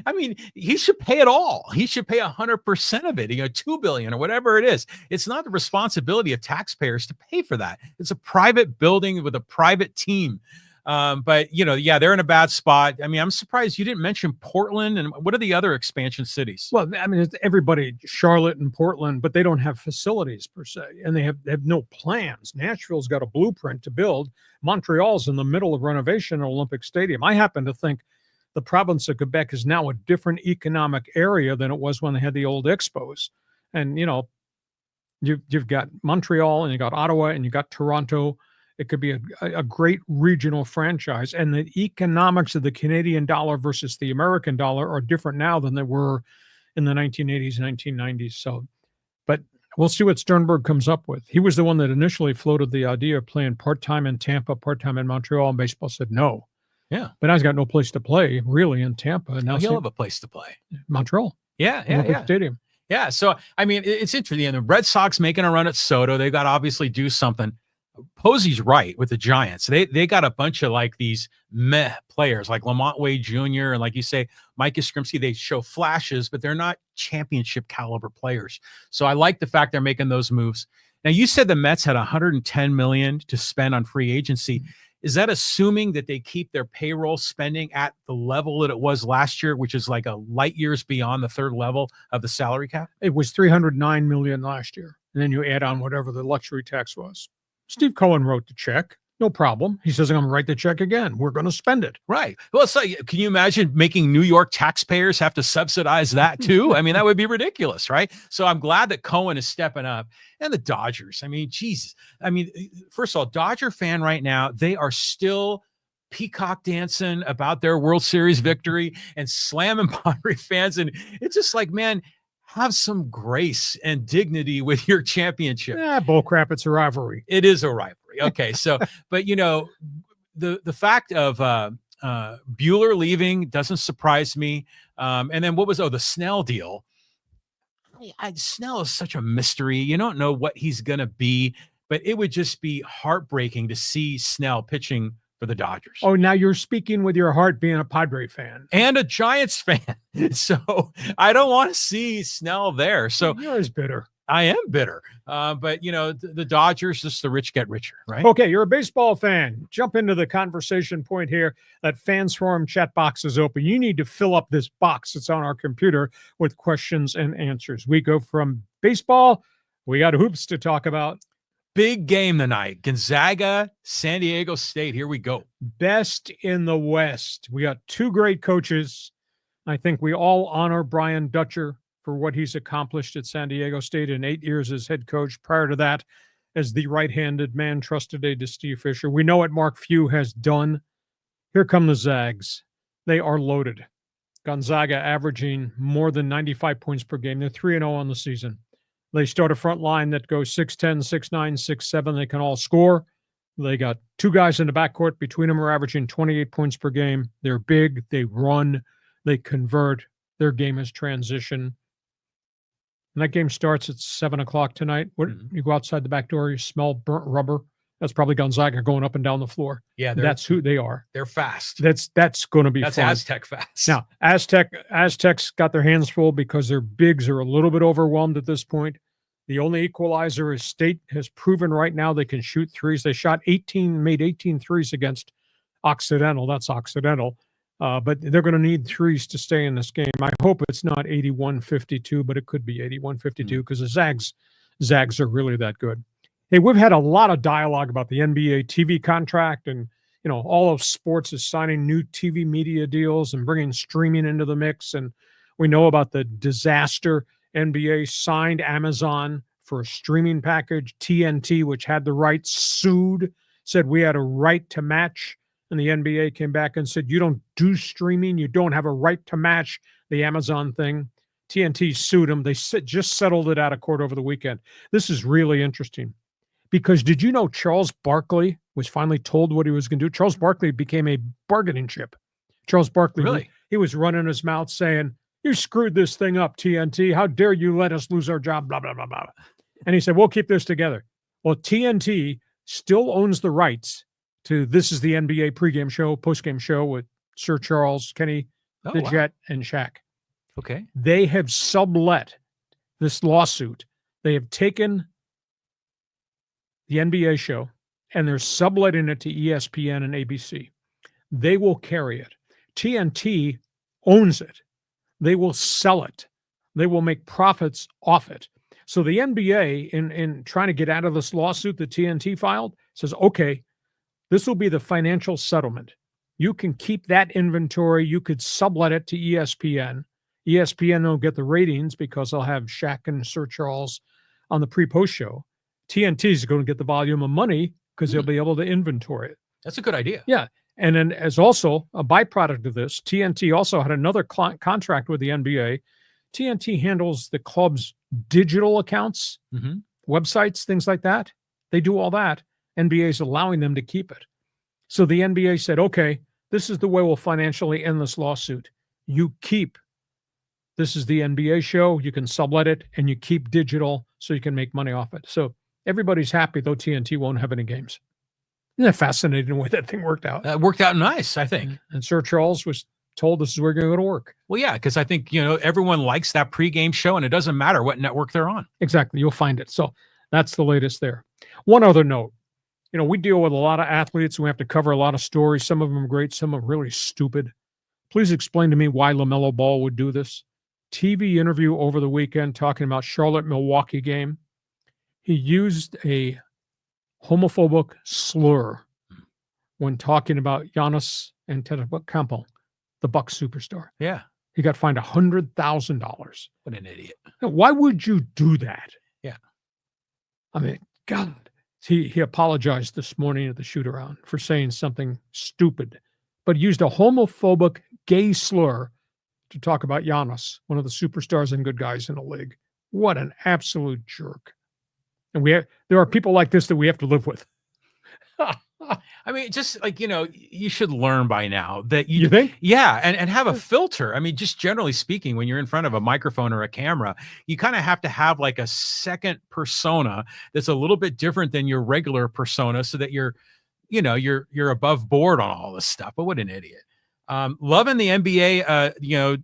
I mean, he should pay it all. He should pay 100% of it, $2 billion or whatever it is. It's not the responsibility of taxpayers to pay for that. It's a private building with a private team. But they're in a bad spot. I mean, I'm surprised you didn't mention Portland. And what are the other expansion cities? Well, I mean, it's everybody, Charlotte and Portland, but they don't have facilities per se, and they have no plans. Nashville's got a blueprint to build. Montreal's in the middle of renovation at Olympic Stadium. I happen to think the province of Quebec is now a different economic area than it was when they had the old expos. And, you've got Montreal and you got Ottawa and you got Toronto. It could be a great regional franchise. And the economics of the Canadian dollar versus the American dollar are different now than they were in the 1980s, 1990s. So, but we'll see what Sternberg comes up with. He was the one that initially floated the idea of playing part-time in Tampa, part-time in Montreal, and baseball said no. Yeah. But now he's got no place to play, really, in Tampa. And now he'll have a place to play. Montreal. Yeah. Stadium. Yeah. So, I mean, it's interesting. And the Red Sox making a run at Soto. They've got to obviously do something. Posey's right with the Giants. They got a bunch of like these meh players like Lamont Wade Jr. and like you say, Mike Yastrzemski. They show flashes, but they're not championship caliber players. So I like the fact they're making those moves. Now you said the Mets had $110 million to spend on free agency. Is that assuming that they keep their payroll spending at the level that it was last year, which is like a light years beyond the third level of the salary cap? It was $309 million last year. And then you add on whatever the luxury tax was. Steve Cohen wrote the check. No problem. He says, I'm going to write the check again. We're going to spend it. Right. Well, so can you imagine making New York taxpayers have to subsidize that too? I mean, that would be ridiculous, right? So I'm glad that Cohen is stepping up. And the Dodgers, I mean, Jesus. I mean, first of all, Dodger fan right now, they are still peacock dancing about their World Series victory and slamming Padres fans. And it's just like, man, have some grace and dignity with your championship. Bull crap. It's a rivalry. It is a rivalry. Okay. So, but the fact of Bueller leaving doesn't surprise me. And then what was, the Snell deal. Snell is such a mystery. You don't know what he's going to be, but it would just be heartbreaking to see Snell pitching for the Dodgers. Oh, now you're speaking with your heart, being a Padre fan. And a Giants fan. So I don't want to see Snell there. So you're as bitter. I am bitter. But, the Dodgers, just the rich get richer, right? Okay, you're a baseball fan. Jump into the conversation point here. That Fans Forum chat box is open. You need to fill up this box that's on our computer with questions and answers. We go from baseball. We got hoops to talk about. Big game tonight. Gonzaga, San Diego State. Here we go. Best in the West. We got two great coaches. I think we all honor Brian Dutcher for what he's accomplished at San Diego State in 8 years as head coach. Prior to that, as the right-handed man trusted to Steve Fisher. We know what Mark Few has done. Here come the Zags. They are loaded. Gonzaga averaging more than 95 points per game. They're 3-0 on the season. They start a front line that goes 6'10", 6'9", 6'7". They can all score. They got two guys in the backcourt. Between them are averaging 28 points per game. They're big. They run. They convert. Their game is transition. And that game starts at 7 o'clock tonight. You go outside the back door, you smell burnt rubber. That's probably Gonzaga going up and down the floor. Yeah, that's who they are. They're fast. That's going to be fun. Aztec fast. Now, Aztecs got their hands full because their bigs are a little bit overwhelmed at this point. The only equalizer is State has proven right now they can shoot threes. They made 18 threes against Occidental. That's Occidental. But they're going to need threes to stay in this game. I hope it's not 81-52, but it could be 81-52 because the Zags are really that good. Hey, we've had a lot of dialogue about the NBA TV contract, and all of sports is signing new TV media deals and bringing streaming into the mix. And we know about the disaster. NBA signed Amazon for a streaming package. TNT, which had the rights, sued, said we had a right to match. And the NBA came back and said, you don't do streaming. You don't have a right to match the Amazon thing. TNT sued them. They just settled it out of court over the weekend. This is really interesting because did you know Charles Barkley was finally told what he was going to do? Charles Barkley became a bargaining chip. Charles Barkley, really? He was running his mouth saying, you screwed this thing up, TNT. How dare you let us lose our job, blah, blah, blah, blah. And he said, we'll keep this together. Well, TNT still owns the rights to This Is the NBA pregame show, postgame show with Sir Charles, Kenny, the Jet, and Shaq. Okay. They have sublet this lawsuit. They have taken the NBA show and they're subletting it to ESPN and ABC. They will carry it. TNT owns it. They will sell it. They will make profits off it. So the NBA, in trying to get out of this lawsuit that TNT filed, says, okay, this will be the financial settlement. You can keep that inventory. You could sublet it to ESPN. ESPN will get the ratings because they'll have Shaq and Sir Charles on the pre-post show. TNT is going to get the volume of money because they'll be able to inventory it. That's a good idea. Yeah. And then as also a byproduct of this, TNT also had another contract with the NBA. TNT handles the club's digital accounts, websites, things like that. They do all that. NBA is allowing them to keep it. So the NBA said, okay, this is the way we'll financially end this lawsuit. You keep, this is the NBA show, you can sublet it, and you keep digital so you can make money off it. So everybody's happy, though TNT won't have any games. Isn't that fascinating the way that thing worked out? That worked out nice, I think. And Sir Charles was told this is where you're going to work. Well, yeah, because I think, everyone likes that pregame show, and it doesn't matter what network they're on. Exactly. You'll find it. So that's the latest there. One other note. We deal with a lot of athletes. We have to cover a lot of stories. Some of them are great. Some are really stupid. Please explain to me why LaMelo Ball would do this. TV interview over the weekend talking about Charlotte-Milwaukee game. He used a homophobic slur when talking about Giannis Antetokounmpo, the BUCS superstar. Yeah. He got fined $100,000. What an idiot. Now, why would you do that? Yeah. I mean, God. He apologized this morning at the shoot-around for saying something stupid, but used a homophobic gay slur to talk about Giannis, one of the superstars and good guys in the league. What an absolute jerk. And there are people like this that we have to live with. I mean, just like, you should learn by now that You think? yeah, and have a filter. I mean, just generally speaking, when you're in front of a microphone or a camera, you kind of have to have like a second persona that's a little bit different than your regular persona so that you're above board on all this stuff. But what an idiot. Loving the NBA,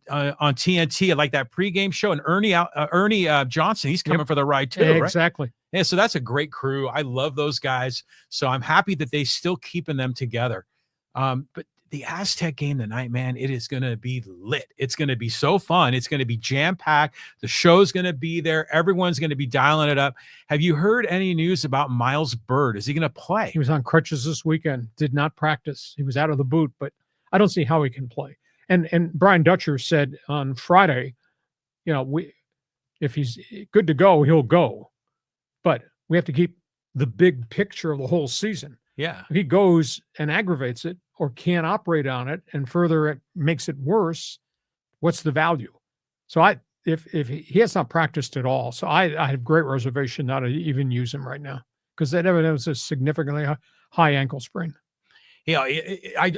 on TNT. I like that pregame show, and Ernie Johnson. He's coming for the ride too, right? Exactly. Yeah, so that's a great crew. I love those guys. So I'm happy that they still keeping them together. But the Aztec game tonight, man, it is going to be lit. It's going to be so fun. It's going to be jam-packed. The show's going to be there. Everyone's going to be dialing it up. Have you heard any news about Miles Bird? Is he going to play? He was on crutches this weekend, did not practice. He was out of the boot, but I don't see how he can play. And Brian Dutcher said on Friday, if he's good to go, he'll go. But we have to keep the big picture of the whole season. Yeah. If he goes and aggravates it or can't operate on it and further it makes it worse, what's the value? So if he has not practiced at all, so I have great reservation not to even use him right now because that evidence is significantly high ankle sprain. Yeah,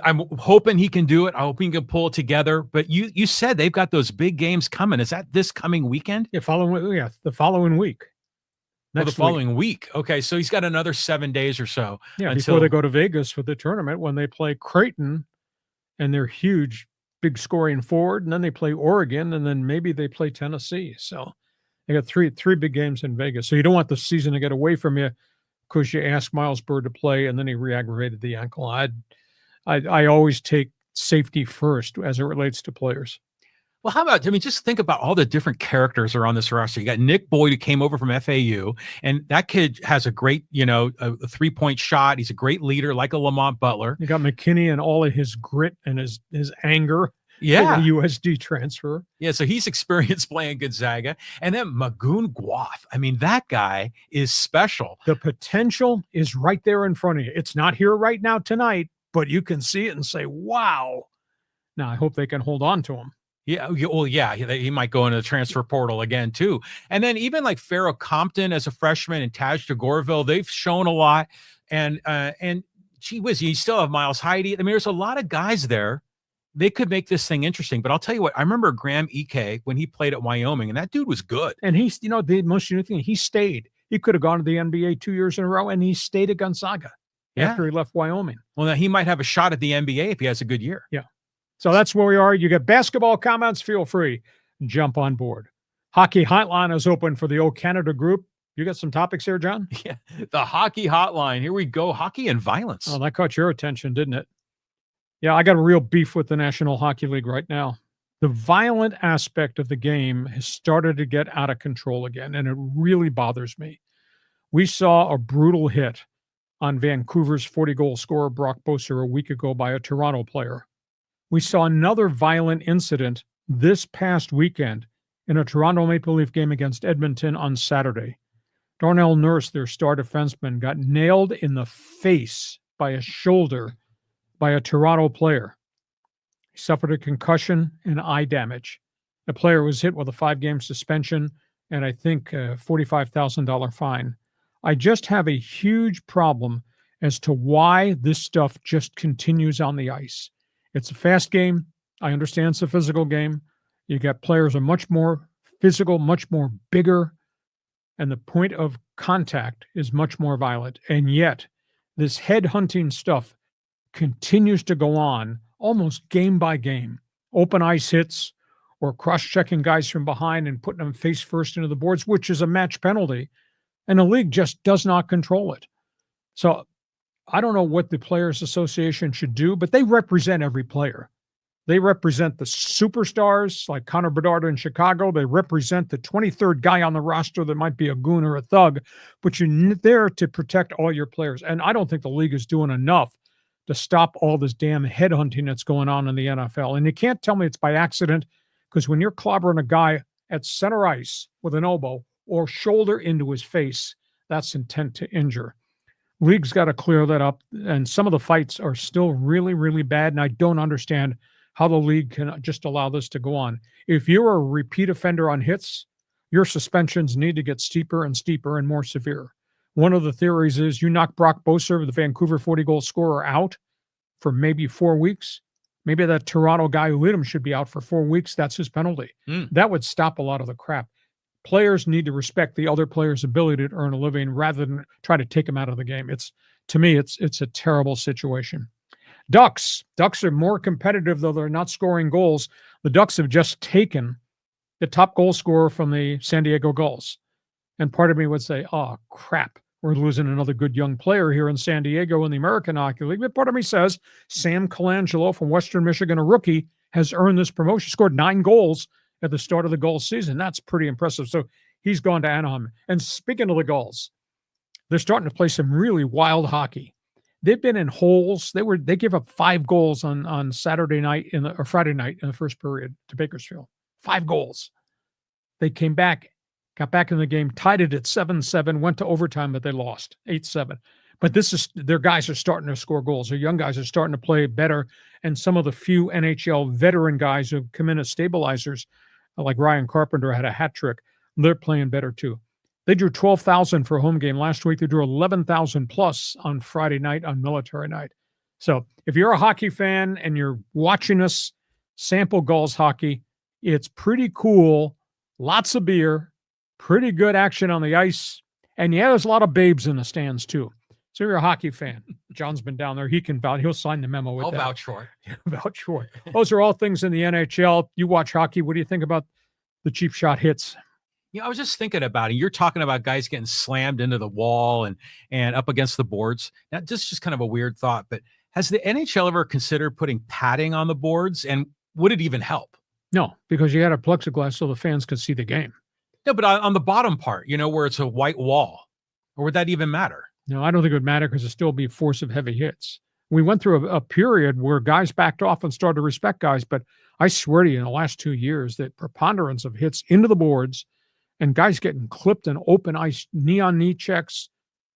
I'm hoping he can do it. I hope he can pull it together. But you said they've got those big games coming. Is that this coming weekend? The following week. The following week. Okay, so he's got another 7 days or so. Yeah, before they go to Vegas for the tournament when they play Creighton and they're huge, big scoring forward, and then they play Oregon, and then maybe they play Tennessee. So they got three big games in Vegas. So you don't want the season to get away from you because you asked Miles Bird to play and then he re-aggravated the ankle. I always take safety first as it relates to players. Well, how about, just think about all the different characters are on this roster. You got Nick Boyd, who came over from FAU, and that kid has a great, a three-point shot. He's a great leader, like a Lamont Butler. You got McKinney and all of his grit and his anger. Yeah. The USD transfer. Yeah, so he's experienced playing Gonzaga. And then Magoon Guath. I mean, that guy is special. The potential is right there in front of you. It's not here right now tonight, but you can see it and say, wow. Now, I hope they can hold on to him. Yeah, well, yeah, he might go into the transfer portal again, too. And then even like Pharaoh Compton as a freshman and Taj DeGorville, they've shown a lot. And gee whiz, you still have Miles Heide. I mean, there's a lot of guys there. They could make this thing interesting. But I'll tell you what, I remember Graham Ike when he played at Wyoming, and that dude was good. And he's, the most unique thing, he stayed. He could have gone to the NBA 2 years in a row, and he stayed at Gonzaga after he left Wyoming. Well, now he might have a shot at the NBA if he has a good year. Yeah. So that's where we are. You get basketball comments, feel free. Jump on board. Hockey Hotline is open for the O Canada group. You got some topics here, John? Yeah, the Hockey Hotline. Here we go. Hockey and violence. Oh, that caught your attention, didn't it? Yeah, I got a real beef with the National Hockey League right now. The violent aspect of the game has started to get out of control again, and it really bothers me. We saw a brutal hit on Vancouver's 40-goal scorer Brock Boeser a week ago by a Toronto player. We saw another violent incident this past weekend in a Toronto Maple Leaf game against Edmonton on Saturday. Darnell Nurse, their star defenseman, got nailed in the face by a shoulder by a Toronto player. He suffered a concussion and eye damage. The player was hit with a 5-game suspension and I think a $45,000 fine. I just have a huge problem as to why this stuff just continues on the ice. It's a fast game. I understand it's a physical game. You got players who are much more physical, much more bigger, and the point of contact is much more violent. And yet, this head-hunting stuff continues to go on almost game by game. Open ice hits or cross-checking guys from behind and putting them face first into the boards, which is a match penalty, and the league just does not control it. So I don't know what the Players Association should do, but they represent every player. They represent the superstars like Connor Bedard in Chicago. They represent the 23rd guy on the roster that might be a goon or a thug, but you're there to protect all your players. And I don't think the league is doing enough to stop all this damn headhunting that's going on in the NFL. And you can't tell me it's by accident, because when you're clobbering a guy at center ice with an elbow or shoulder into his face, that's intent to injure. League's got to clear that up, and some of the fights are still really, really bad, and I don't understand how the league can just allow this to go on. If you're a repeat offender on hits, your suspensions need to get steeper and steeper and more severe. One of the theories is you knock Brock Boeser, the Vancouver 40-goal scorer, out for maybe 4 weeks. Maybe that Toronto guy who hit him should be out for 4 weeks. That's his penalty. That would stop a lot of the crap. Players need to respect the other player's ability to earn a living rather than try to take him out of the game. To me, it's a terrible situation. Ducks are more competitive, though they're not scoring goals. The Ducks have just taken the top goal scorer from the San Diego Gulls. And part of me would say, oh, crap, we're losing another good young player here in San Diego in the American Hockey League. But part of me says Sam Colangelo from Western Michigan, a rookie, has earned this promotion. Scored 9 goals at the start of the Gulls season. That's pretty impressive. So he's gone to Anaheim. And speaking of the Gulls, they're starting to play some really wild hockey. They've been in holes. They gave up 5 goals on Saturday night or Friday night in the first period to Bakersfield. 5 goals. They came back, got back in the game, tied it at 7-7, went to overtime, but they lost 8-7. But their guys are starting to score goals. Their young guys are starting to play better. And some of the few NHL veteran guys who come in as stabilizers, like Ryan Carpenter had a hat trick, they're playing better too. They drew 12,000 for a home game last week. They drew 11,000 plus on Friday night on military night. So if you're a hockey fan and you're watching us sample Gulls hockey, it's pretty cool. Lots of beer, pretty good action on the ice. And yeah, there's a lot of babes in the stands too. So if you're a hockey fan, John's been down there. He can vouch. He'll sign the memo with that. I'll vouch for it. Vouch for it. Those are all things in the NHL. You watch hockey. What do you think about the cheap shot hits? I was just thinking about it. You're talking about guys getting slammed into the wall and up against the boards. Now, just kind of a weird thought, but has the NHL ever considered putting padding on the boards? And would it even help? No, because you had a plexiglass so the fans could see the game. No, but on the bottom part, where it's a white wall, or would that even matter? No, I don't think it would matter because it'd still be force of heavy hits. We went through a period where guys backed off and started to respect guys, but I swear to you, in the last 2 years, that preponderance of hits into the boards and guys getting clipped in open ice, knee-on-knee checks,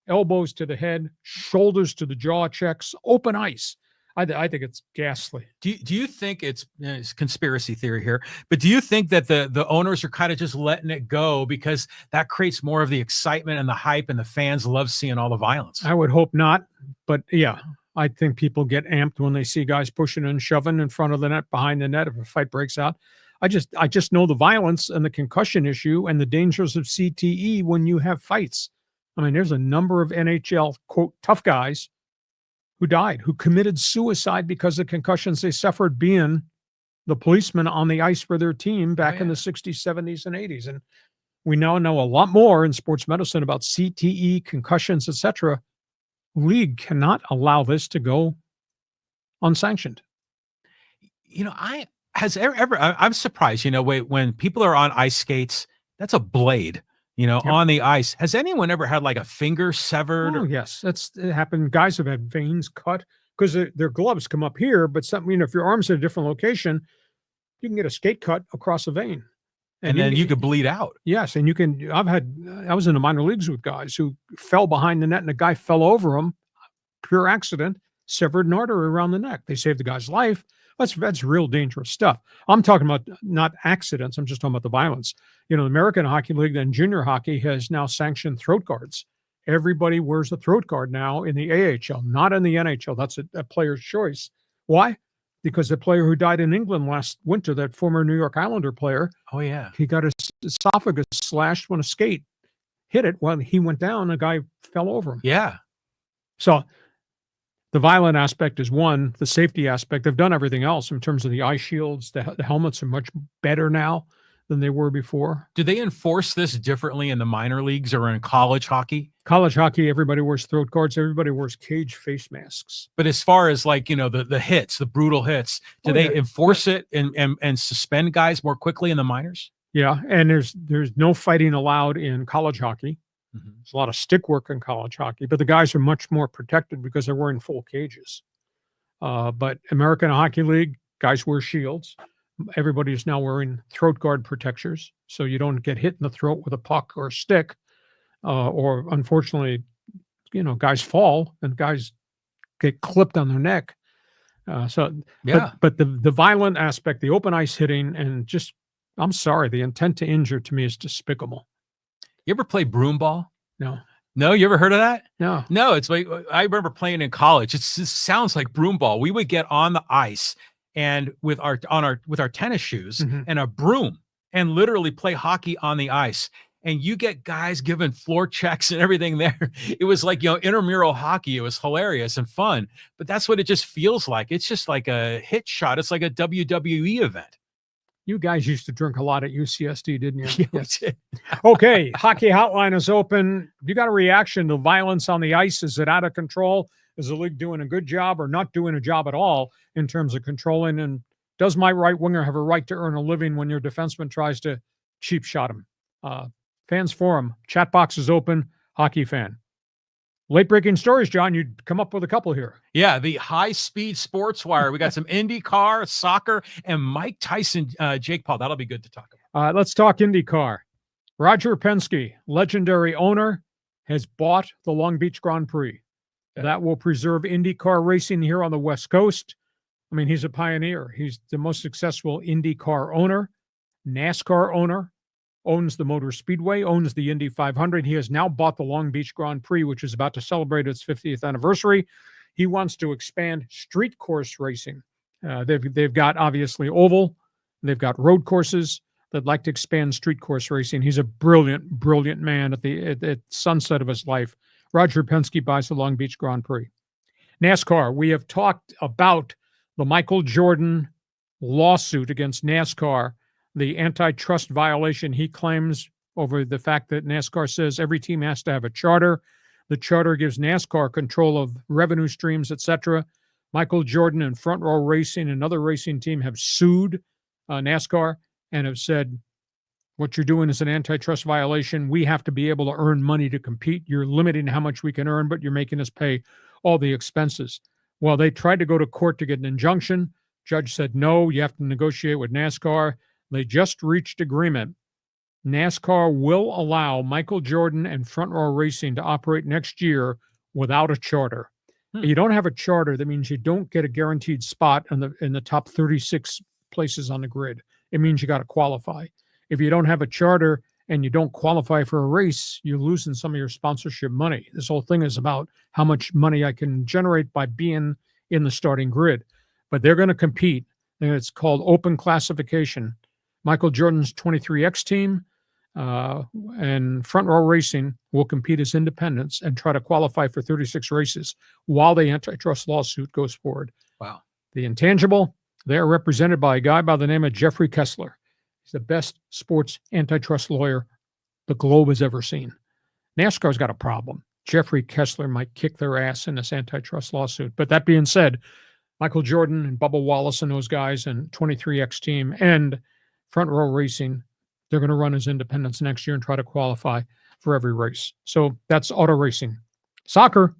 elbows to the head, shoulders to the jaw checks, open ice. I think it's ghastly. Do you think it's conspiracy theory here, but do you think that the owners are kind of just letting it go because that creates more of the excitement and the hype and the fans love seeing all the violence? I would hope not, but yeah, I think people get amped when they see guys pushing and shoving in front of the net, behind the net if a fight breaks out. I just know the violence and the concussion issue and the dangers of CTE when you have fights. I mean, there's a number of NHL, quote, tough guys who died, who committed suicide because of concussions they suffered being the policeman on the ice for their team back in the 60s, 70s, and 80s. And we now know a lot more in sports medicine about CTE, concussions, etc. League cannot allow this to go unsanctioned. I'm surprised, when people are on ice skates, that's a blade, on the ice. Has anyone ever had like a finger severed? Oh, yes. It happened. Guys have had veins cut because their gloves come up here, but something, if your arm's at a different location, you can get a skate cut across a vein. And then you could bleed out. Yes. And I was in the minor leagues with guys who fell behind the net and a guy fell over them, pure accident, severed an artery around the neck. They saved the guy's life. That's real dangerous stuff. I'm talking about not accidents. I'm just talking about the violence. The American Hockey League and junior hockey has now sanctioned throat guards. Everybody wears a throat guard now in the AHL, not in the NHL. That's a player's choice. Why? Because the player who died in England last winter, that former New York Islander player, he got his esophagus slashed when a skate hit it. When he went down, a guy fell over him. Yeah. So the violent aspect is one. The safety aspect, they've done everything else in terms of the eye shields. The helmets are much better now than they were before. Do they enforce this differently in the minor leagues or in college hockey? College hockey, everybody wears throat guards. Everybody wears cage face masks. But as far as the hits, the brutal hits, do they enforce it and suspend guys more quickly in the minors? Yeah, and there's no fighting allowed in college hockey. Mm-hmm. There's a lot of stick work in college hockey, but the guys are much more protected because they're wearing full cages. But American Hockey League, guys wear shields. Everybody is now wearing throat guard protectors, so you don't get hit in the throat with a puck or a stick. Or unfortunately, guys fall and guys get clipped on their neck. But the violent aspect, the open ice hitting, and just, I'm sorry, the intent to injure to me is despicable. You ever play broom ball? No. No, you ever heard of that? No. No, it's like I remember playing in college. It sounds like broomball. We would get on the ice and with our tennis shoes and a broom and literally play hockey on the ice. And you get guys giving floor checks and everything there. It was like, intramural hockey. It was hilarious and fun, but that's what it just feels like. It's just like a hit shot. It's like a WWE event. You guys used to drink a lot at UCSD, didn't you? Yeah, yes. Okay, hockey hotline is open. You got a reaction to violence on the ice? Is it out of control? Is the league doing a good job or not doing a job at all in terms of controlling? And does my right winger have a right to earn a living when your defenseman tries to cheap shot him? Fans forum, chat box is open, hockey fan. Late breaking stories, John. You'd come up with a couple here. Yeah, the high speed sports wire. We got some IndyCar, soccer, and Mike Tyson, Jake Paul. That'll be good to talk about. Let's talk IndyCar. Roger Penske, legendary owner, has bought the Long Beach Grand Prix. Okay. That will preserve IndyCar racing here on the West Coast. I mean, he's a pioneer. He's the most successful IndyCar owner, NASCAR owner, owns the Motor Speedway, owns the Indy 500. He has now bought the Long Beach Grand Prix, which is about to celebrate its 50th anniversary. He wants to expand street course racing. They've got, obviously, oval. They've got road courses. They'd like to expand street course racing. He's a brilliant, brilliant man at the sunset of his life. Roger Penske buys the Long Beach Grand Prix. NASCAR, we have talked about the Michael Jordan lawsuit against NASCAR, the antitrust violation he claims over the fact that NASCAR says every team has to have a charter. The charter gives NASCAR control of revenue streams, etc. Michael Jordan and Front Row Racing, another racing team, have sued NASCAR and have said, what you're doing is an antitrust violation. We have to be able to earn money to compete. You're limiting how much we can earn, but you're making us pay all the expenses. Well, they tried to go to court to get an injunction. Judge said, no, you have to negotiate with NASCAR. They just reached agreement. NASCAR will allow Michael Jordan and Front Row Racing to operate next year without a charter. You don't have a charter. That means you don't get a guaranteed spot in the top 36 places on the grid. It means you got to qualify. If you don't have a charter and you don't qualify for a race, you're losing some of your sponsorship money. This whole thing is about how much money I can generate by being in the starting grid. But they're going to compete, and it's called open classification. Michael Jordan's 23X team and Front Row Racing will compete as independents and try to qualify for 36 races while the antitrust lawsuit goes forward. Wow. The intangible, they're represented by a guy by the name of Jeffrey Kessler. He's the best sports antitrust lawyer the globe has ever seen. NASCAR's got a problem. Jeffrey Kessler might kick their ass in this antitrust lawsuit. But that being said, Michael Jordan and Bubba Wallace and those guys and 23X team and Front Row Racing, they're going to run as independents next year and try to qualify for every race. So that's auto racing. Soccer,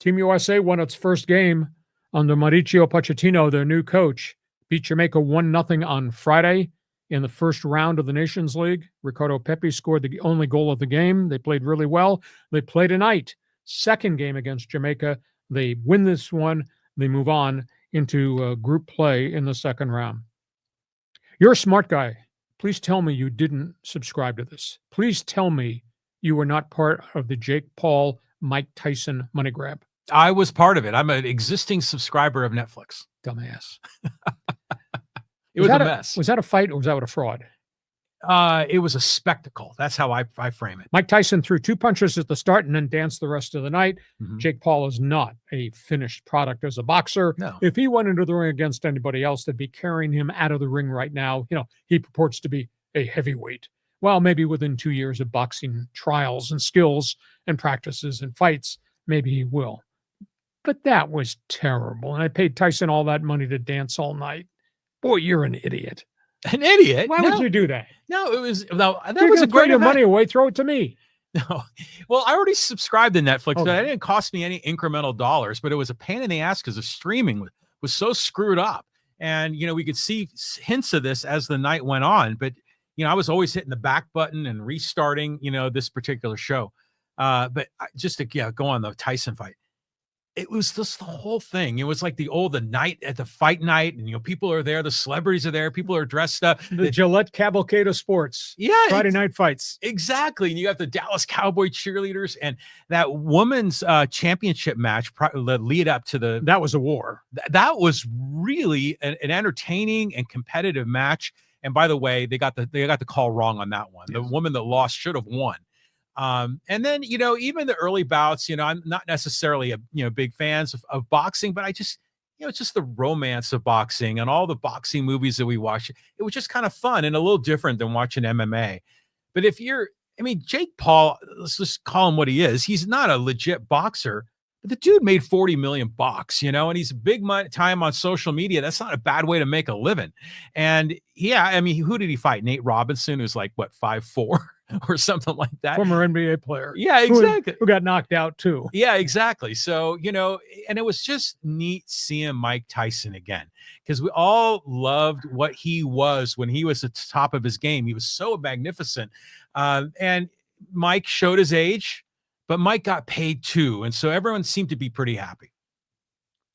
Team USA won its first game under Mauricio Pochettino, their new coach. Beat Jamaica 1-0 on Friday in the first round of the Nations League. Ricardo Pepi scored the only goal of the game. They played really well. They play tonight. Second game against Jamaica. They win this one. They move on into group play in the second round. You're a smart guy. Please tell me you didn't subscribe to this. Please tell me you were not part of the Jake Paul, Mike Tyson money grab. I was part of it. I'm an existing subscriber of Netflix. Dumbass. It was a mess. Was that a fight or was that a fraud? It was a spectacle. That's how I frame it. Mike Tyson threw 2 punches at the start and then danced the rest of the night. Mm-hmm. Jake Paul is not a finished product as a boxer. No. If he went into the ring against anybody else, they'd be carrying him out of the ring right now. You know, he purports to be a heavyweight. Well, maybe within 2 years of boxing trials and skills and practices and fights, maybe he will. But that was terrible. And I paid Tyson all that money to dance all night. Boy, you're an idiot. An idiot? Why would you do that? No, it was no. That You're was a great your event. money away. Throw it to me. No, well, I already subscribed to Netflix, Okay. but it didn't cost me any incremental dollars. But it was a pain in the ass because the streaming was so screwed up, and we could see hints of this as the night went on. But I was always hitting the back button and restarting, this particular show. But just to go on the Tyson fight. it was just the whole thing. It was like the night at the fight night, and people are there, the celebrities are there, people are dressed up. The Gillette cavalcade of sports. Yeah, Friday night fights. Exactly. And you have the Dallas Cowboy cheerleaders, and that women's championship match, the lead up to that was a war. That was really an entertaining and competitive match. And by the way, they got the call wrong on that one. Yes. The woman that lost should have won. And then, even the early bouts, I'm not necessarily big fans of boxing, but I just, it's just the romance of boxing and all the boxing movies that we watch. It was just kind of fun and a little different than watching MMA. But Jake Paul, let's just call him what he is. He's not a legit boxer, but the dude made $40 million, and he's big time on social media. That's not a bad way to make a living. And yeah, who did he fight? Nate Robinson, who's like, 5'4"? Or something like that. Former NBA player. Yeah, exactly. Who got knocked out too. Yeah, exactly. So, and it was just neat seeing Mike Tyson again, because we all loved what he was when he was at the top of his game. He was so magnificent. And Mike showed his age, but Mike got paid too. And so everyone seemed to be pretty happy.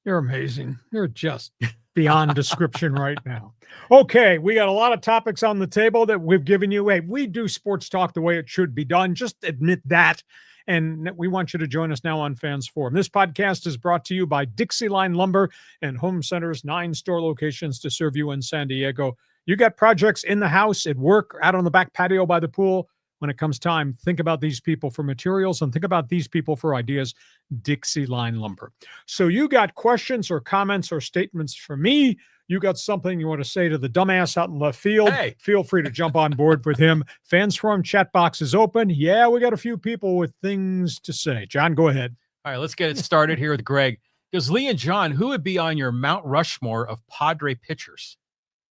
You're amazing. You're just beyond description right now. Okay, we got a lot of topics on the table that we've given you. Hey, we do sports talk the way it should be done. Just admit that. And we want you to join us now on Fans Forum. This podcast is brought to you by DIXIELINE Lumber and Home Center's 9 store locations to serve you in San Diego. You got projects in the house, at work, out on the back patio by the pool. When it comes time, think about these people for materials and think about these people for ideas. DIXIELINE Lumber. So you got questions or comments or statements for me. You got something you want to say to the dumbass out in left field. Hey. Feel free to jump on board with him. Fans Forum chat box is open. Yeah, we got a few people with things to say. John, go ahead. All right, let's get it started here with Greg. Because Lee and John, who would be on your Mount Rushmore of Padre pitchers?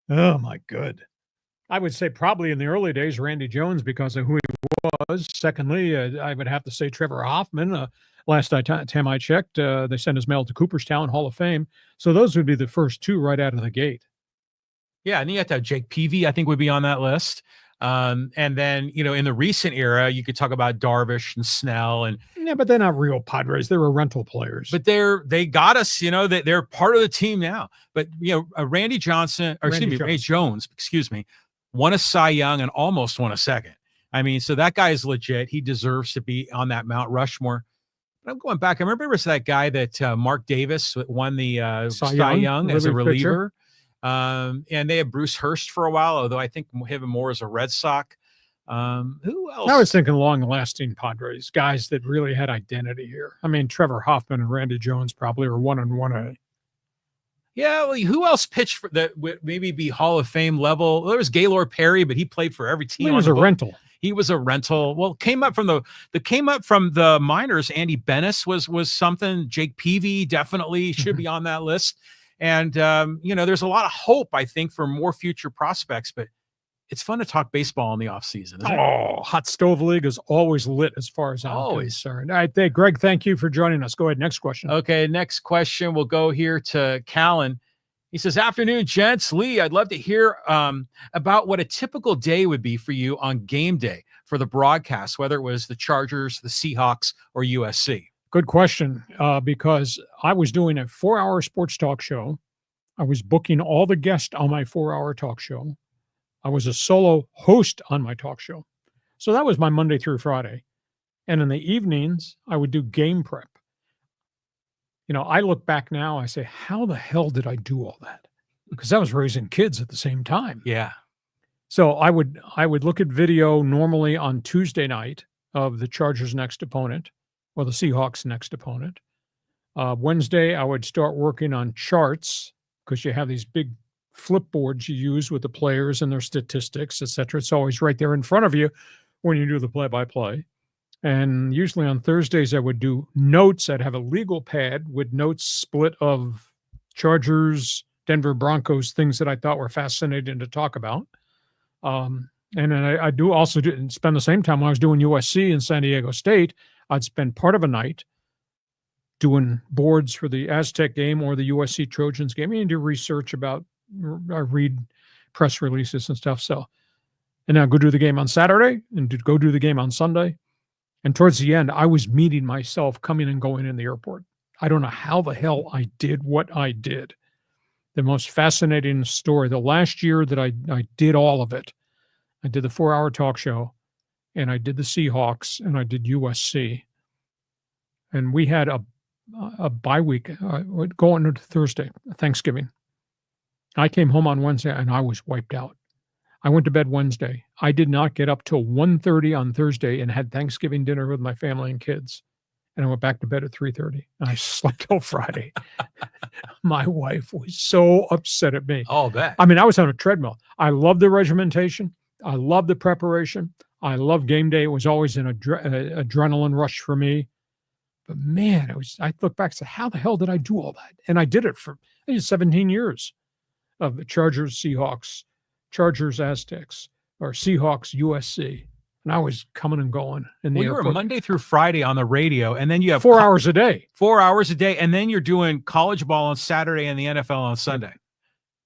Oh, my good. I would say probably in the early days, Randy Jones, because of who he was. Secondly, I would have to say Trevor Hoffman. Last time I checked, they sent his mail to Cooperstown Hall of Fame. So those would be the first two right out of the gate. Yeah, and you have to have Jake Peavy, I think, would be on that list. And then, in the recent era, you could talk about Darvish and Snell. Yeah, but they're not real Padres. They were rental players. But they got us, they're part of the team now. But, Randy Jones, won a Cy Young and almost won a second. So that guy is legit. He deserves to be on that Mount Rushmore. But I'm going back. I remember it was that guy that Mark Davis won the Cy Young as a reliever. And they had Bruce Hurst for a while, although I think him more as a Red Sox. Who else? I was thinking long-lasting Padres, guys that really had identity here. Trevor Hoffman and Randy Jones probably are 1 and 1A. Yeah, well, who else pitched for that would maybe be Hall of Fame level? There was Gaylord Perry, but he played for every team. He was a rental. He was a rental. Well, came up from the minors. Andy Bennis was something. Jake Peavy definitely should be on that list. And there's a lot of hope, I think, for more future prospects. But it's fun to talk baseball in the offseason. Oh, Hot Stove League is always lit as far as I'm concerned. All right, Greg, thank you for joining us. Go ahead. Next question. Okay, next question. We'll go here to Callan. He says, afternoon, gents. Lee, I'd love to hear about what a typical day would be for you on game day for the broadcast, whether it was the Chargers, the Seahawks, or USC. Good question, because I was doing a 4-hour sports talk show. I was booking all the guests on my 4-hour talk show. I was a solo host on my talk show. So that was my Monday through Friday. And in the evenings, I would do game prep. I look back now, I say, how the hell did I do all that? Because I was raising kids at the same time. Yeah. So I would look at video normally on Tuesday night of the Chargers' next opponent or the Seahawks' next opponent. Wednesday, I would start working on charts because you have these big flipboards you use with the players and their statistics, et cetera. It's always right there in front of you when you do the play-by-play. And usually on Thursdays, I would do notes. I'd have a legal pad with notes split of Chargers, Denver Broncos, things that I thought were fascinating to talk about. And then I do also spend the same time when I was doing USC and San Diego State. I'd spend part of a night doing boards for the Aztec game or the USC Trojans game. You do research about, I read press releases and stuff. So, and then I'd go do the game on Saturday and go do the game on Sunday. And towards the end, I was meeting myself coming and going in the airport. I don't know how the hell I did what I did. The most fascinating story, the last year that I did all of it, I did the 4-hour talk show, and I did the Seahawks, and I did USC. And we had a bye week going into Thursday, Thanksgiving. I came home on Wednesday, and I was wiped out. I went to bed Wednesday. I did not get up till 1:30 on Thursday and had Thanksgiving dinner with my family and kids. And I went back to bed at 3:30. And I slept till Friday. My wife was so upset at me. Oh, bet. I mean, I was on a treadmill. I love the regimentation. I love the preparation. I love game day. It was always an adrenaline rush for me. But man, I look back and say, how the hell did I do all that? And I did it for 17 years of the Chargers, Seahawks, Chargers, Aztecs, or Seahawks, USC. And I was coming and going in the airport. You were Monday through Friday on the radio, and then you have 4 hours a day. 4 hours a day, and then you're doing college ball on Saturday and the NFL on Sunday.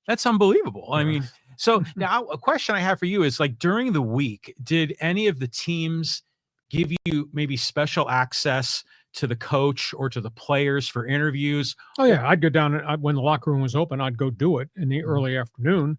That's unbelievable. I mean, so now a question I have for you is, like, during the week, did any of the teams give you maybe special access to the coach or to the players for interviews? Oh, yeah. I'd go down when the locker room was open. I'd go do it in the early afternoon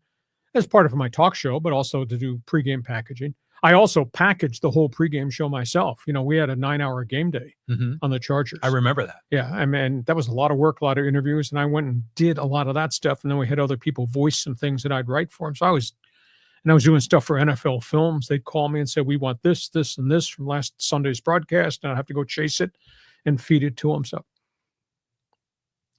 as part of my talk show, but also to do pregame packaging. I also packaged the whole pregame show myself. You know, we had a 9-hour game day on the Chargers. I remember that. Yeah. I mean, that was a lot of work, a lot of interviews, and I went and did a lot of that stuff. And then we had other people voice some things that I'd write for them. So I was doing stuff for NFL Films. They'd call me and say, we want this, this, and this from last Sunday's broadcast. And I'd have to go chase it and feed it to them. So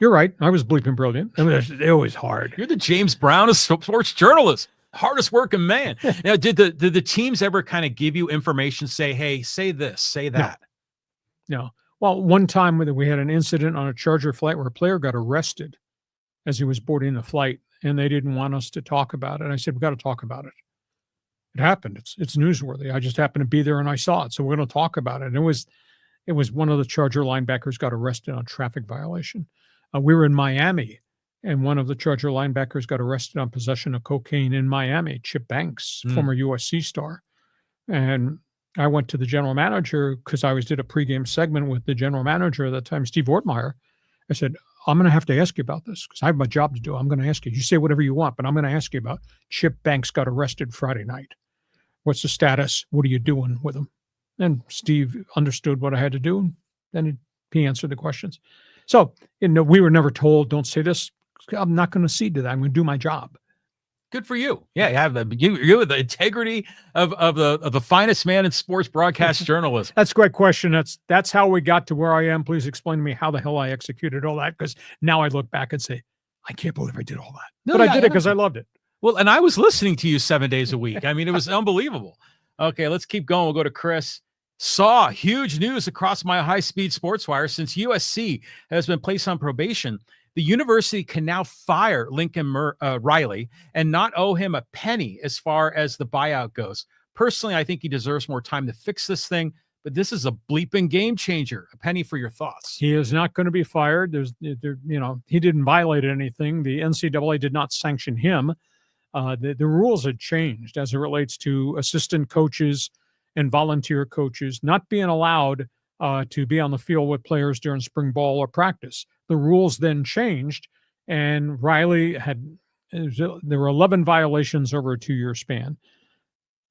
you're right. I was bleeping brilliant. I mean, it was hard. You're the James Brown of sports journalists. Hardest working man. Now, did the teams ever kind of give you information, say, hey, say this, say that? No. Well, one time we had an incident on a Charger flight where a player got arrested as he was boarding the flight, and they didn't want us to talk about it. I said, we got to talk about it. It happened. It's newsworthy. I just happened to be there and I saw it. So we're going to talk about it. And it was one of the Charger linebackers got arrested on traffic violation. We were in Miami, and one of the Charger linebackers got arrested on possession of cocaine in Miami, Chip Banks, former USC star. And I went to the general manager because I did a pregame segment with the general manager at that time, Steve Ortmeyer. I said, I'm going to have to ask you about this because I have my job to do. I'm going to ask you. You say whatever you want, but I'm going to ask you about Chip Banks got arrested Friday night. What's the status? What are you doing with him? And Steve understood what I had to do. And then he answered the questions. So, we were never told, don't say this. I'm not going to cede to that. I'm going to do my job. Good for you. Yeah, you have you have the integrity of the finest man in sports broadcast journalism. That's a great question. That's how we got to where I am. Please explain to me how the hell I executed all that, because now I look back and say, I can't believe I did all that. But I did it because I loved it. Well, and I was listening to you 7 days a week. I mean, it was unbelievable. Okay, let's keep going. We'll go to Chris. Saw huge news across my high-speed sports wire. Since USC has been placed on probation, the university can now fire Lincoln Riley and not owe him a penny as far as the buyout goes. Personally, I think he deserves more time to fix this thing, but this is a bleeping game changer. A penny for your thoughts. He is not going to be fired. He didn't violate anything. The NCAA did not sanction him. The rules had changed as it relates to assistant coaches and volunteer coaches not being allowed to be on the field with players during spring ball or practice. The rules then changed, and Riley there were 11 violations over a 2-year span.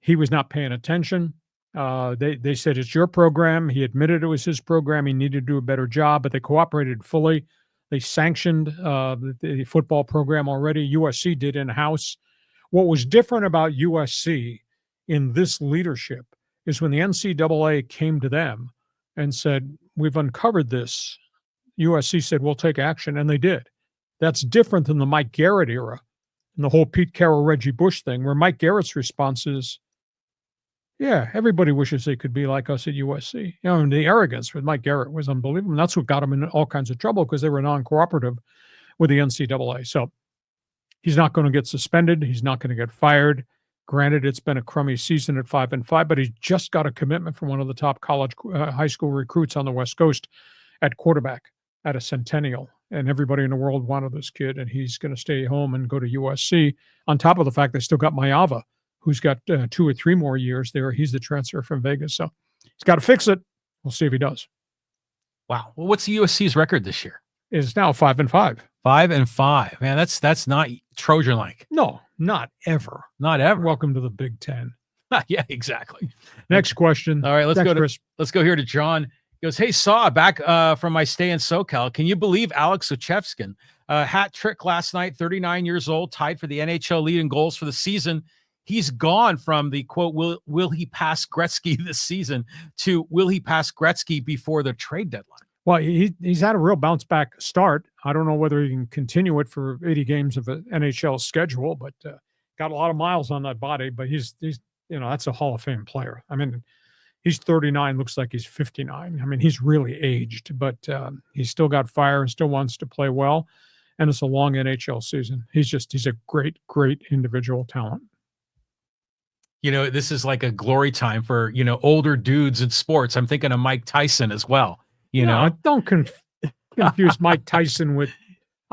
He was not paying attention. They said, it's your program. He admitted it was his program. He needed to do a better job, but they cooperated fully. They sanctioned the football program already. USC did in-house. What was different about USC in this leadership is when the NCAA came to them and said, we've uncovered this, USC said, we'll take action, and they did. That's different than the Mike Garrett era and the whole Pete Carroll, Reggie Bush thing, where Mike Garrett's response is, yeah, everybody wishes they could be like us at USC. And the arrogance with Mike Garrett was unbelievable. And that's what got him in all kinds of trouble, because they were non-cooperative with the NCAA. So he's not going to get suspended. He's not going to get fired. Granted, it's been a crummy season at 5-5, but he's just got a commitment from one of the top high school recruits on the West Coast at quarterback at a Centennial. And everybody in the world wanted this kid, and he's going to stay home and go to USC. On top of the fact they still got Mayava, who's got 2 or 3 more years there. He's the transfer from Vegas. So he's got to fix it. We'll see if he does. Wow. Well, what's the USC's record this year? Is now 5-5. 5-5. Man, that's not Trojan-like. No, not ever. Not ever. Welcome to the Big Ten. Yeah, exactly. Next question. All right, let's Chris. Let's go here to John. He goes, hey, Saw, back from my stay in SoCal. Can you believe Alex Ovechkin, hat trick last night, 39 years old, tied for the NHL lead in goals for the season. He's gone from the quote, will he pass Gretzky this season, to will he pass Gretzky before the trade deadline? Well, he's had a real bounce back start. I don't know whether he can continue it for 80 games of an NHL schedule, but got a lot of miles on that body. But he's that's a Hall of Fame player. I mean, he's 39, looks like he's 59. I mean, he's really aged, but he's still got fire and still wants to play well. And it's a long NHL season. He's a great, great individual talent. This is like a glory time for, older dudes in sports. I'm thinking of Mike Tyson as well. Don't confuse Mike Tyson with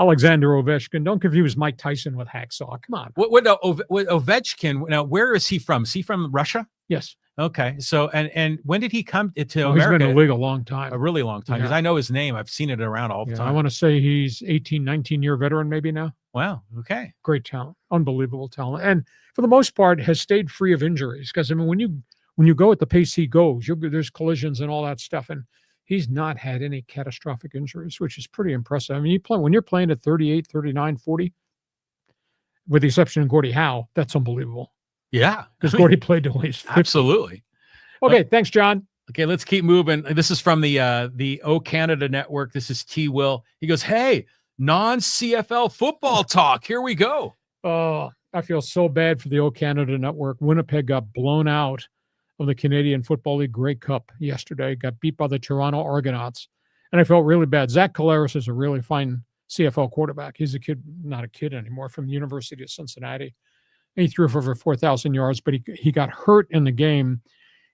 Alexander Ovechkin. Don't confuse Mike Tyson with Hacksaw. Come on. What Ovechkin, now, where is he from? Is he from Russia? Yes. Okay. So, and when did he come to America? He's been in the league a long time. A really long time. Because I know his name. I've seen it around all the time. I want to say he's 18, 19-year veteran maybe now. Wow. Okay. Great talent. Unbelievable talent. And for the most part has stayed free of injuries. Because, I mean, when you go at the pace he goes, there's collisions and all that stuff. And he's not had any catastrophic injuries, which is pretty impressive. I mean, when you're playing at 38, 39, 40, with the exception of Gordie Howe, that's unbelievable. Yeah. Because Gordie played till he's 50. Absolutely. Okay, thanks, John. Okay, let's keep moving. This is from the O Canada Network. This is T. Will. He goes, hey, non-CFL football talk. Here we go. Oh, I feel so bad for the O Canada Network. Winnipeg got blown out of the Canadian Football League Grey Cup yesterday, got beat by the Toronto Argonauts, and I felt really bad. Zach Collaros is a really fine CFL quarterback. He's a kid, not a kid anymore, from the University of Cincinnati. And he threw for over 4,000 yards, but he got hurt in the game.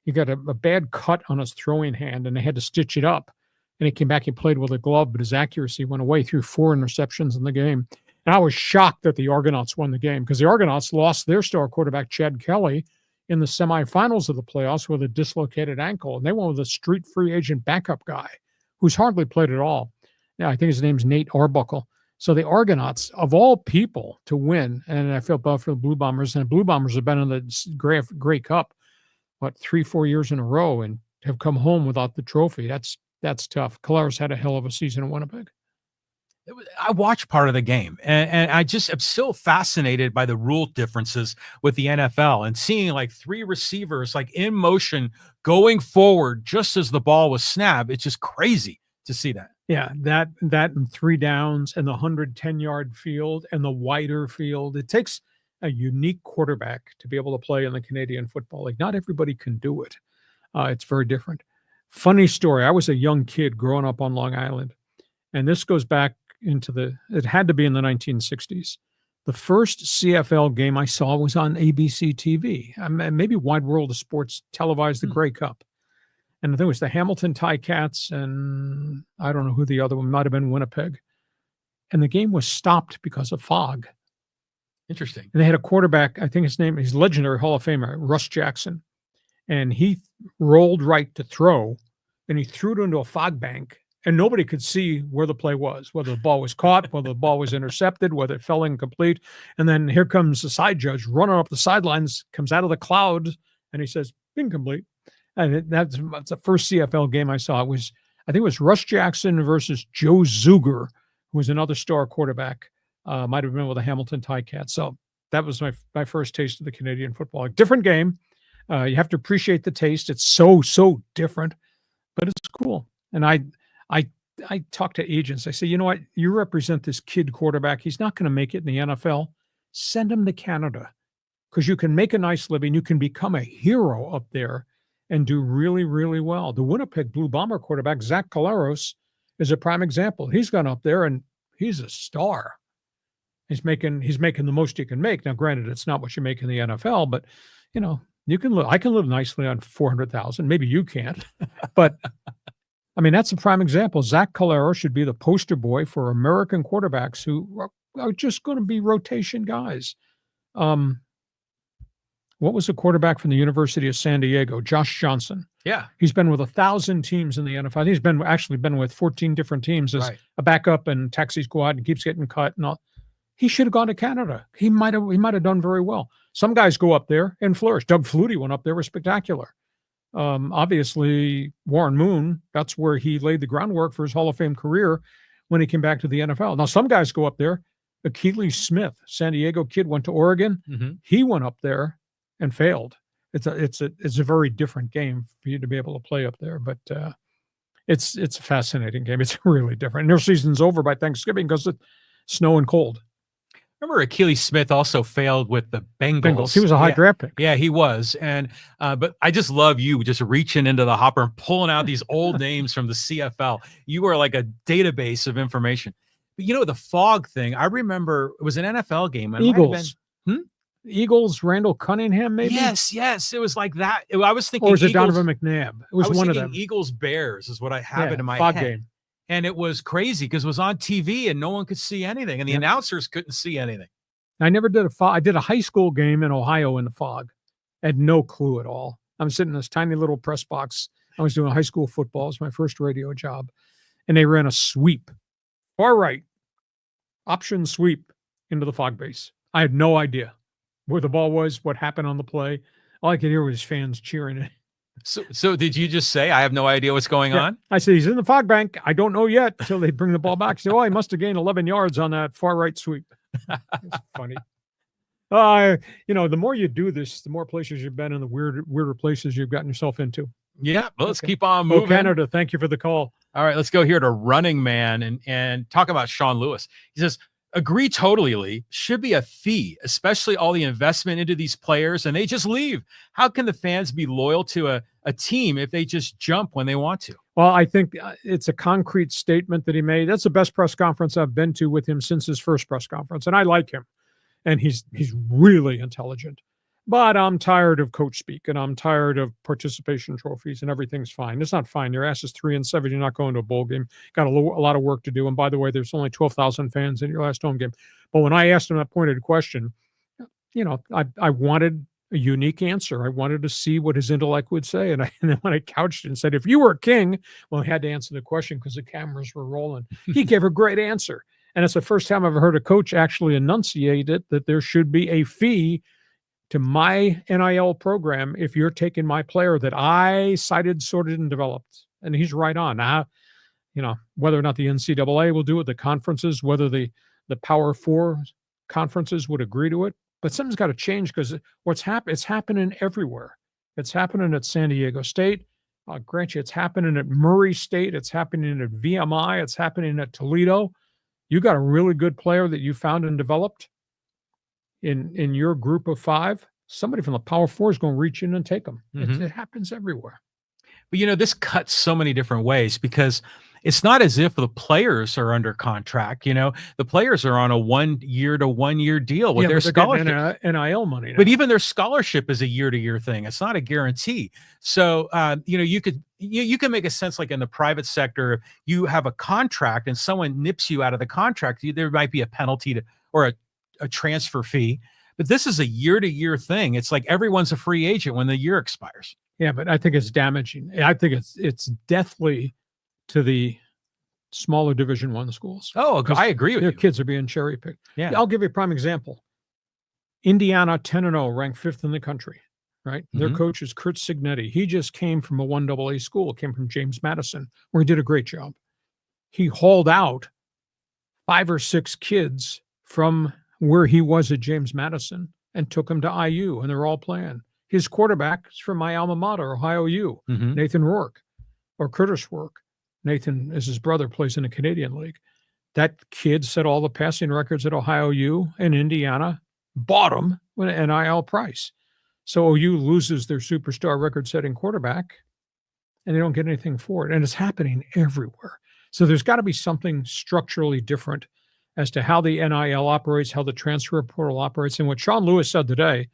He got a bad cut on his throwing hand, and they had to stitch it up. And he came back and played with a glove, but his accuracy went away, threw 4 interceptions in the game. And I was shocked that the Argonauts won the game, because the Argonauts lost their star quarterback, Chad Kelly, in the semifinals of the playoffs with a dislocated ankle. And they went with a street free agent backup guy who's hardly played at all. Now, I think his name's Nate Arbuckle. So the Argonauts, of all people, to win, and I feel bad for the Blue Bombers, and the Blue Bombers have been in the Grey Cup, 3-4 years in a row, and have come home without the trophy. That's tough. Collaros had a hell of a season in Winnipeg. I watched part of the game, and I just am still fascinated by the rule differences with the NFL, and seeing like 3 receivers like in motion going forward just as the ball was snapped. It's just crazy to see that. Yeah, that and 3 downs and the 110-yard field and the wider field. It takes a unique quarterback to be able to play in the Canadian Football League. Not everybody can do it. It's very different. Funny story. I was a young kid growing up on Long Island, and this goes back it had to be in the 1960s. The first CFL game I saw was on ABC TV. Maybe Wide World of Sports televised the Grey Cup. And I think it was the Hamilton Ticats, and I don't know who the other one might have been, Winnipeg. And the game was stopped because of fog. Interesting. And they had a quarterback, I think he's legendary Hall of Famer, Russ Jackson. And he rolled right to throw, and he threw it into a fog bank. And nobody could see where the play was, whether the ball was caught, whether the ball was intercepted, whether it fell incomplete. And then here comes the side judge running up the sidelines, comes out of the clouds, and he says, incomplete. And that's the first CFL game I saw. I think it was Russ Jackson versus Joe Zuger, who was another star quarterback. Might have been with the Hamilton Ticats. So that was my first taste of the Canadian Football League. Different game. You have to appreciate the taste. It's so different, but it's cool. And I talk to agents. I say, you know what? You represent this kid quarterback. He's not going to make it in the NFL. Send him to Canada, because you can make a nice living. You can become a hero up there and do really, really well. The Winnipeg Blue Bomber quarterback, Zach Collaros, is a prime example. He's gone up there and he's a star. He's making the most you can make. Now, granted, it's not what you make in the NFL, but you can live. I can live nicely on $400,000. Maybe you can't, but I mean, that's a prime example. Zach Collaros should be the poster boy for American quarterbacks who are just going to be rotation guys. What was the quarterback from the University of San Diego? Josh Johnson. Yeah. He's been with 1,000 teams in the NFL. I think he's been with 14 different teams as a backup and taxi squad and keeps getting cut and all. He should have gone to Canada. He might have done very well. Some guys go up there and flourish. Doug Flutie went up there, was spectacular. Obviously, Warren Moon, that's where he laid the groundwork for his Hall of Fame career when he came back to the NFL. Now, some guys go up there. Achilles Smith, San Diego kid, went to Oregon. Mm-hmm. He went up there and failed. It's a very different game for you to be able to play up there, but it's a fascinating game. It's really different. And their season's over by Thanksgiving because of snow and cold. Remember, Achilles Smith also failed with the Bengals. He was a high draft pick. Yeah, he was. And but I just love you just reaching into the hopper and pulling out these old names from the CFL. You are like a database of information. But you know, the fog thing, I remember it was an NFL game. Eagles. Eagles, Randall Cunningham, maybe? Yes. It was like that. I was thinking, or was it Donovan McNabb? It was one of them. Eagles Bears is what I have it in my fog head. Game. And it was crazy because it was on TV and no one could see anything, and the announcers couldn't see anything. I never did I did a high school game in Ohio in the fog. I had no clue at all. I'm sitting in this tiny little press box. I was doing high school football. It was my first radio job, and they ran a sweep, far right, option sweep into the fog base. I had no idea where the ball was, what happened on the play. All I could hear was fans cheering it. So did you just say, I have no idea what's going on? I said, he's in the fog bank. I don't know yet until they bring the ball back. So, he must have gained 11 yards on that far right sweep. It's funny. The more you do this, the more places you've been and the weirder places you've gotten yourself into. Yeah, well, let's keep on moving. Canada, thank you for the call. All right, let's go here to Running Man and talk about Sean Lewis. He says, agree totally, Lee. Should be a fee, especially all the investment into these players, and they just leave. How can the fans be loyal to a team if they just jump when they want to? Well, I think it's a concrete statement that he made. That's the best press conference I've been to with him since his first press conference, and I like him, and he's really intelligent. But I'm tired of coach speak, and I'm tired of participation trophies, and everything's fine. It's not fine. Your ass is 3-7. You're not going to a bowl game. Got a lot of work to do. And by the way, there's only 12,000 fans in your last home game. But when I asked him that pointed question, I wanted a unique answer. I wanted to see what his intellect would say. And then when I couched it and said, if you were a king, well, I had to answer the question because the cameras were rolling. He gave a great answer. And it's the first time I've ever heard a coach actually enunciate it, that there should be a fee to my NIL program if you're taking my player that I cited, sorted, and developed. And he's right on. Now, whether or not the NCAA will do it, the conferences, whether the Power Four conferences would agree to it, but something's got to change because it's happening everywhere. It's happening at San Diego State. I'll grant you, it's happening at Murray State. It's happening at VMI. It's happening at Toledo. You got a really good player that you found and developed in your group of 5, somebody from the Power Four is going to reach in and take them. Mm-hmm. It happens everywhere. But, this cuts so many different ways because it's not as if the players are under contract. The players are on a 1-year to 1-year deal with their scholarship. NIL money now. But even their scholarship is a year-to-year thing. It's not a guarantee. So, you can make a sense like in the private sector, you have a contract and someone nips you out of the contract. There might be a penalty or a transfer fee, but this is a year-to-year thing. It's like everyone's a free agent when the year expires. Yeah, but I think it's damaging. I think it's deathly to the smaller Division I schools. Oh, I agree with you. Their kids are being cherry-picked. Yeah. I'll give you a prime example. Indiana 10-0, ranked 5th in the country, right? Mm-hmm. Their coach is Kurt Signetti. He just came from a 1AA school, came from James Madison, where he did a great job. He hauled out 5 or 6 kids from where he was at James Madison and took him to IU, and they're all playing. His quarterback is from my alma mater, Ohio U, mm-hmm. Nathan Rourke, or Curtis Rourke. Nathan is his brother, plays in the Canadian League. That kid set all the passing records at Ohio U, and Indiana bought him with an NIL price. So OU loses their superstar record-setting quarterback, and they don't get anything for it. And it's happening everywhere. So there's got to be something structurally different as to how the NIL operates, how the transfer portal operates. And what Sean Lewis said today,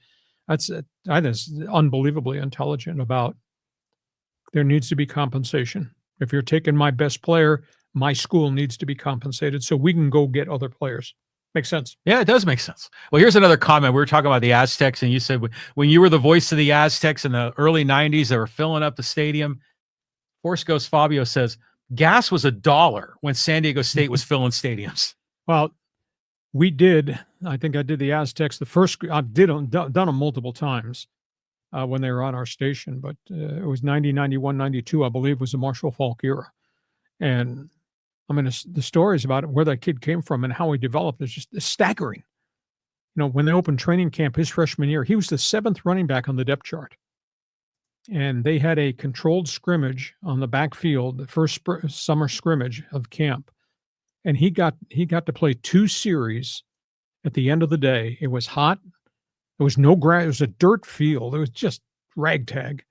I think it's unbelievably intelligent about there needs to be compensation. If you're taking my best player, my school needs to be compensated so we can go get other players. Makes sense. Yeah, it does make sense. Well, here's another comment. We were talking about the Aztecs, and you said when you were the voice of the Aztecs in the early 90s, they were filling up the stadium. Force Ghost Fabio says, gas was $1 when San Diego State was filling stadiums. Well, we did. I think I did the Aztecs. The first, I've done them multiple times when they were on our station, but it was 90, 91, 92, I believe, was the Marshall Faulk era. And I mean, the stories about it, where that kid came from and how he developed is just staggering. You know, when they opened training camp his freshman year, he was the 7th running back on the depth chart. And they had a controlled scrimmage on the backfield, the first summer scrimmage of camp. And he got to play 2 series at the end of the day. It was hot. There was no grass. It was a dirt field. It was just ragtag.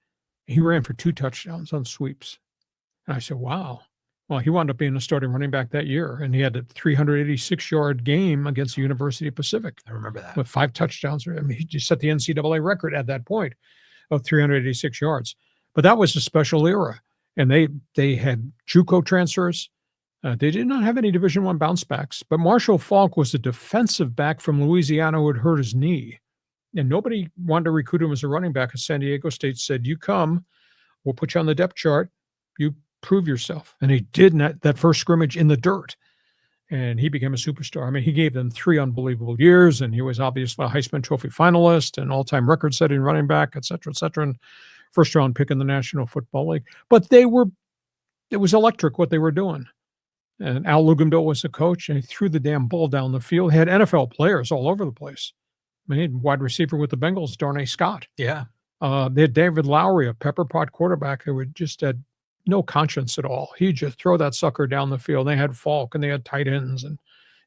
He ran for 2 touchdowns on sweeps. And I said, wow. Well, he wound up being a starting running back that year, and he had a 386-yard game against the University of Pacific. I remember that. With 5 touchdowns. I mean, he just set the NCAA record at that point of 386 yards. But that was a special era, and they had JUCO transfers. They did not have any Division I bounce backs, but Marshall Faulk was a defensive back from Louisiana who had hurt his knee, and nobody wanted to recruit him as a running back. And San Diego State said, you come, we'll put you on the depth chart. You prove yourself. And he did that first scrimmage in the dirt, and he became a superstar. I mean, he gave them 3 unbelievable years, and he was obviously a Heisman Trophy finalist and all-time record-setting running back, et cetera, and first-round pick in the National Football League. But it was electric what they were doing. And Al Luganville was the coach, and he threw the damn ball down the field. He had NFL players all over the place. I mean, he had wide receiver with the Bengals, Darnay Scott. Yeah. They had David Lowry, a pepper pot quarterback who just had no conscience at all. He'd just throw that sucker down the field. They had Falk, and they had tight ends, and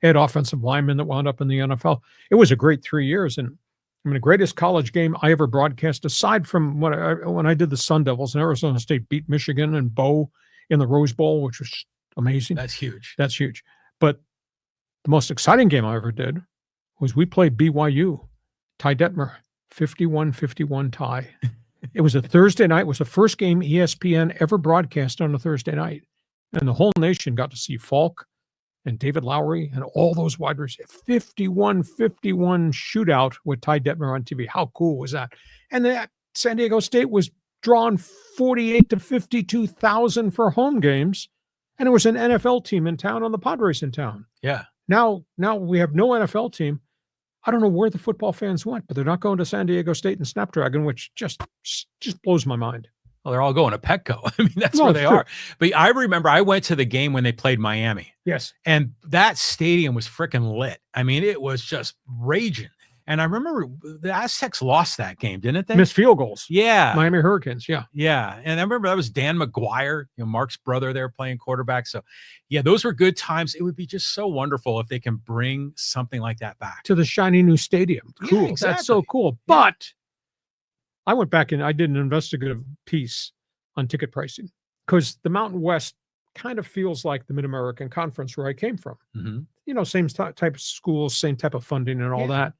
they had offensive linemen that wound up in the NFL. It was a great 3 years. And I mean, the greatest college game I ever broadcast, aside from when I did the Sun Devils, and Arizona State beat Michigan and Bo in the Rose Bowl, which was amazing. That's huge. That's huge. But the most exciting game I ever did was we played BYU, Ty Detmer, 51-51 tie. It was a Thursday night. It was the first game ESPN ever broadcast on a Thursday night. And the whole nation got to see Falk and David Lowry and all those wide receivers. 51-51 shootout with Ty Detmer on TV. How cool was that? And that San Diego State was drawn 48 to 52,000 for home games. And there was an NFL team in town on the Padres in town. Yeah. Now we have no NFL team. I don't know where the football fans went, but they're not going to San Diego State and Snapdragon, which just blows my mind. Well, they're all going to Petco. I mean, that's where they are. But I remember I went to the game when they played Miami. Yes. And that stadium was freaking lit. I mean, it was just raging. And I remember the Aztecs lost that game, didn't they? Missed field goals. Yeah. Miami Hurricanes. Yeah. Yeah. And I remember that was Dan McGuire, Mark's brother there playing quarterback. So, yeah, those were good times. It would be just so wonderful if they can bring something like that back to the shiny new stadium. Cool. Yeah, exactly. That's so cool. But I went back and I did an investigative piece on ticket pricing because the Mountain West kind of feels like the Mid-American Conference where I came from. Mm-hmm. Same type of schools, same type of funding and all that.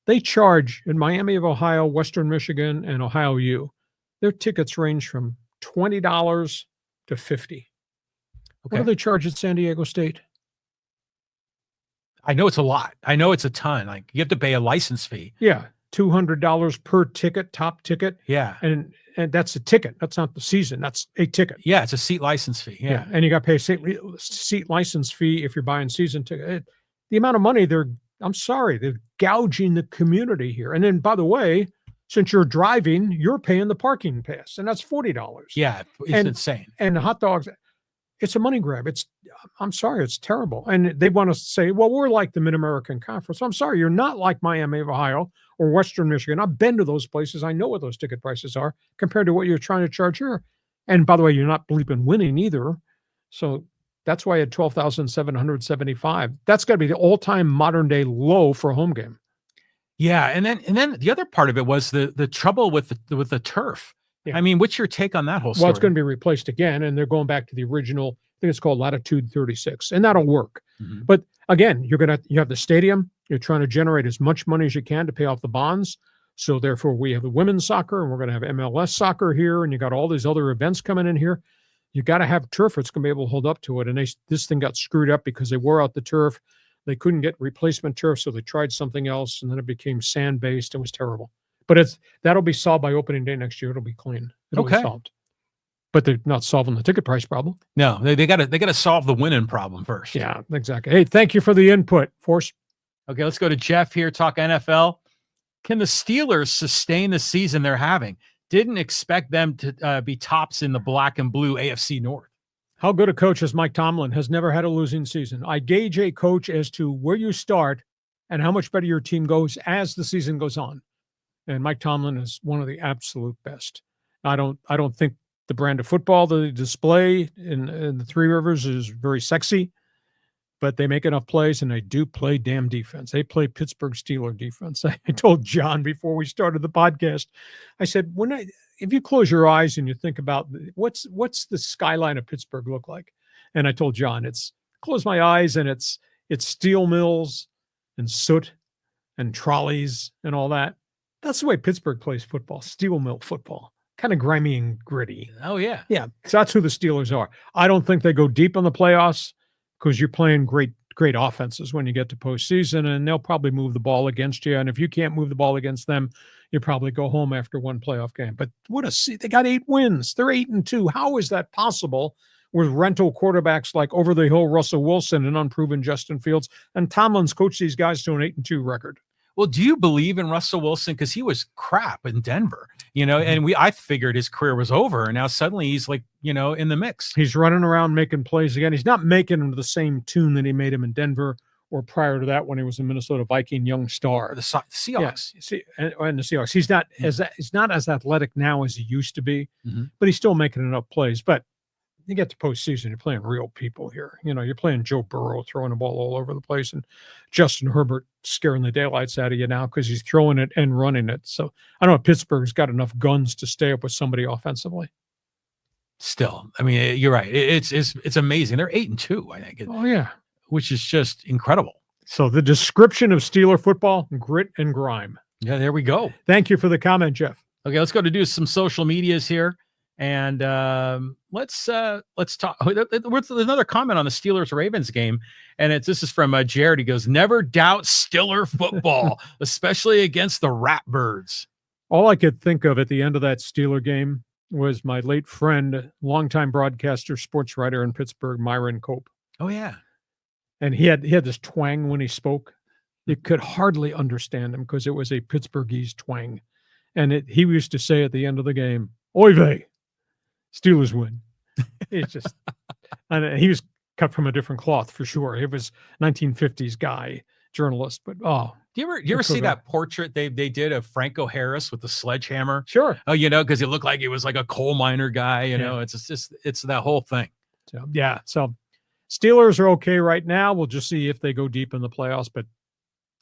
They charge in Miami of Ohio, Western Michigan, and Ohio U. Their tickets range from $20 to $50. Okay. What do they charge at San Diego State? I know it's a lot. I know it's a ton. Like you have to pay a license fee. Yeah, $200 per ticket, top ticket. Yeah, and that's a ticket. That's not the season. That's a ticket. Yeah, it's a seat license fee. Yeah, and you got to pay a seat license fee if you're buying season ticket. The amount of money they're gouging the community here. And then, by the way, since you're driving, you're paying the parking pass, and that's $40. Yeah, it's insane. And hot dogs, it's a money grab. I'm sorry, it's terrible. And they want to say, well, we're like the Mid-American Conference. I'm sorry, you're not like Miami of Ohio or Western Michigan. I've been to those places. I know what those ticket prices are compared to what you're trying to charge here. And by the way, you're not bleeping winning either. So that's why I had 12,775. That's got to be the all-time modern day low for a home game. Yeah, and then the other part of it was the trouble with the turf. Yeah. I mean, what's your take on that whole story? Well, it's going to be replaced again, and they're going back to the original. I think it's called Latitude 36, and that'll work. Mm-hmm. But again, you have the stadium. You're trying to generate as much money as you can to pay off the bonds. So therefore, we have the women's soccer, and we're going to have MLS soccer here, and you got all these other events coming in here. You got to have turf that's going to be able to hold up to it. And this thing got screwed up because they wore out the turf. They couldn't get replacement turf, so they tried something else, and then it became sand-based and was terrible. But that'll be solved by opening day next year. It'll be clean. It'll be solved. But they're not solving the ticket price problem. No, they gotta solve the winning problem first. Yeah, exactly. Hey, thank you for the input, Force. Okay, let's go to Jeff here, talk NFL. Can the Steelers sustain the season they're having? Didn't expect them to be tops in the black and blue AFC North. How good a coach is Mike Tomlin? Has never had a losing season. I gauge a coach as to where you start and how much better your team goes as the season goes on. And Mike Tomlin is one of the absolute best. I don't think the brand of football that they display in the Three Rivers is very sexy, but they make enough plays, and they do play damn defense. They play Pittsburgh Steelers defense. I told John before we started the podcast, I said, if you close your eyes and you think about what's the skyline of Pittsburgh look like? And I told John, close my eyes and it's steel mills and soot and trolleys and all that. That's the way Pittsburgh plays football, steel mill football. Kind of grimy and gritty. Oh, yeah. Yeah. So that's who the Steelers are. I don't think they go deep in the playoffs because you're playing great offenses when you get to postseason, and they'll probably move the ball against you. And if you can't move the ball against them, you probably go home after one playoff game. But they got 8 wins. They're 8-2. How is that possible with rental quarterbacks like over the hill Russell Wilson and unproven Justin Fields? And Tomlin's coached these guys to an 8-2 record. Well, do you believe in Russell Wilson? Because he was crap in Denver, and I figured his career was over, and now suddenly he's like, in the mix. He's running around making plays again. He's not making them to the same tune that he made him in Denver or prior to that when he was a Minnesota Viking young star. The Seahawks. Yeah, and the Seahawks. He's not as athletic now as he used to be, but he's still making enough plays. But you get to postseason, you're playing real people here. You're playing Joe Burrow throwing the ball all over the place, and Justin Herbert scaring the daylights out of you now because he's throwing it and running it. So I don't know if Pittsburgh's got enough guns to stay up with somebody offensively. Still, I mean, you're right. It's amazing. They're 8-2, I think. Oh yeah, which is just incredible. So the description of Steeler football: grit and grime. Yeah, there we go. Thank you for the comment, Jeff. Okay, let's go to do some social medias here. And let's talk. What's another comment on the Steelers-Ravens game? And this is from Jared. He goes, "Never doubt Steeler football, especially against the Ratbirds." All I could think of at the end of that Steeler game was my late friend, longtime broadcaster, sports writer in Pittsburgh, Myron Cope. Oh yeah, and he had this twang when he spoke. You could hardly understand him because it was a Pittsburghese twang, and he used to say at the end of the game, "Oy vey. Steelers win." It's just, and he was cut from a different cloth for sure. He was 1950s guy, journalist, but do you ever see that portrait they did of Franco Harris with the sledgehammer? Sure. Oh, because he looked like he was like a coal miner guy. It's that whole thing. So yeah. So Steelers are okay right now. We'll just see if they go deep in the playoffs. But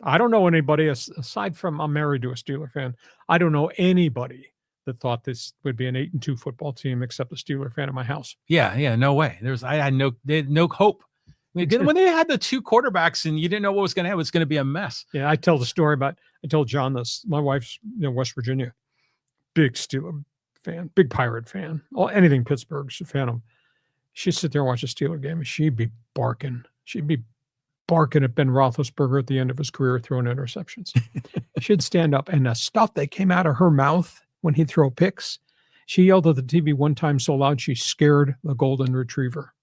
I don't know anybody aside from I'm married to a Steeler fan. I don't know anybody that thought this would be an 8-2 football team, except the Steeler fan in my house. Yeah, no way. They had no hope. When they had the 2 quarterbacks and you didn't know what was going to happen, it's going to be a mess. Yeah, I tell the story about. I told John this. My wife's West Virginia, big Steeler fan, big Pirate fan. Anything Pittsburgh's a fan of. She'd sit there and watch a Steeler game, and she'd be barking. She'd be barking at Ben Roethlisberger at the end of his career, throwing interceptions. She'd stand up, and the stuff that came out of her mouth when he'd throw picks, she yelled at the TV one time so loud she scared the golden retriever.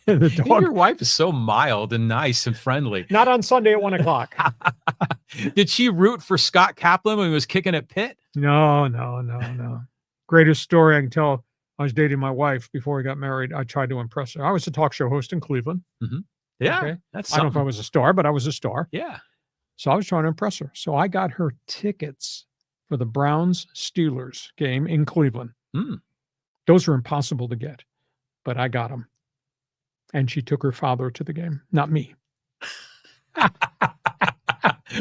And the dog. Your wife is so mild and nice and friendly. Not on Sunday at 1:00. Did she root for Scott Kaplan when he was kicking at Pitt? No. Greatest story I can tell. I was dating my wife before we got married. I tried to impress her. I was a talk show host in Cleveland. Mm-hmm. Yeah, okay? that's I don't know if I was a star, but I was a star. Yeah. So I was trying to impress her. So I got her tickets for the Browns-Steelers game in Cleveland. Those are impossible to get, but I got them. And she took her father to the game, not me.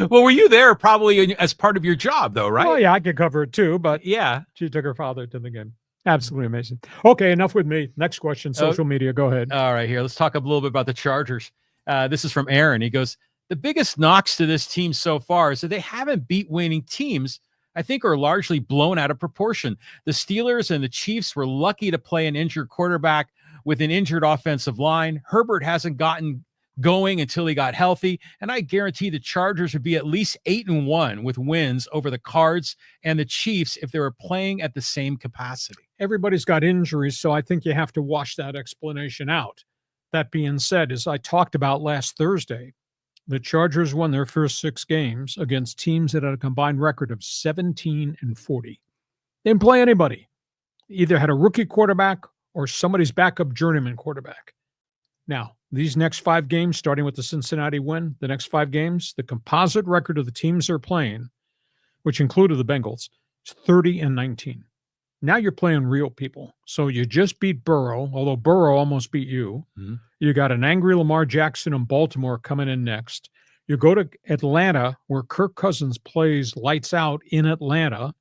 Well, were you there probably as part of your job, though, right? Oh, yeah, I could cover it too, but yeah, she took her father to the game. Absolutely amazing. Okay, enough with me. Next question, social media. Go ahead. All right, here. Let's talk a little bit about the Chargers. This is from Aaron. He goes, the biggest knocks to this team so far is that they haven't beat winning teams. I think are largely blown out of proportion. The Steelers and the Chiefs were lucky to play an injured quarterback with an injured offensive line. Herbert hasn't gotten going until he got healthy. And I guarantee the Chargers would be at least 8-1 with wins over the Cards and the Chiefs if they were playing at the same capacity. Everybody's got injuries, so I think you have to wash that explanation out. That being said, as I talked about last Thursday, the Chargers won their first 6 games against teams that had a combined record of 17-40. They didn't play anybody. Either had a rookie quarterback or somebody's backup journeyman quarterback. Now, these next 5 games, starting with the Cincinnati win, the next 5 games, the composite record of the teams they're playing, which included the Bengals, is 30-19. Now you're playing real people. So you just beat Burrow, although Burrow almost beat you. Mm-hmm. You got an angry Lamar Jackson in Baltimore coming in next. You go to Atlanta, where Kirk Cousins plays lights out in Atlanta.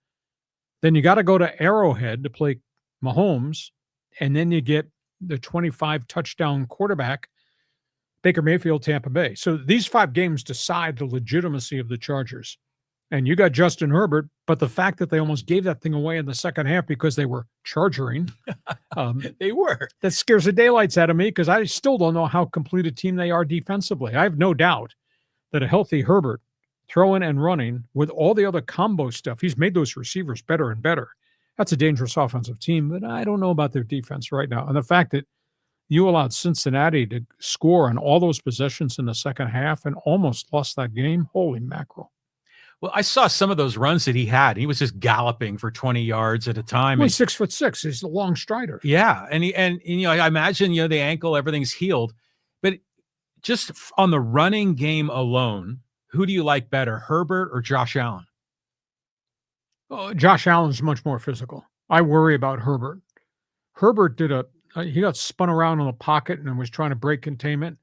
Then you got to go to Arrowhead to play Mahomes, and then you get the 25 touchdown quarterback, Baker Mayfield, Tampa Bay. So these 5 games decide the legitimacy of the Chargers. And you got Justin Herbert, but the fact that they almost gave that thing away in the second half because they were chargering, they were. That scares the daylights out of me because I still don't know how complete a team they are defensively. I have no doubt that a healthy Herbert, throwing and running with all the other combo stuff, he's made those receivers better and better. That's a dangerous offensive team, but I don't know about their defense right now. And the fact that you allowed Cincinnati to score on all those possessions in the second half and almost lost that game, holy mackerel. Well, I saw some of those runs that he had. He was just galloping for 20 yards at a time. Well, he's 6'6". He's a long strider. Yeah, and I imagine the ankle, everything's healed, but just on the running game alone, who do you like better, Herbert or Josh Allen? Josh Allen's much more physical. I worry about Herbert. Herbert he got spun around in the pocket and was trying to break containment.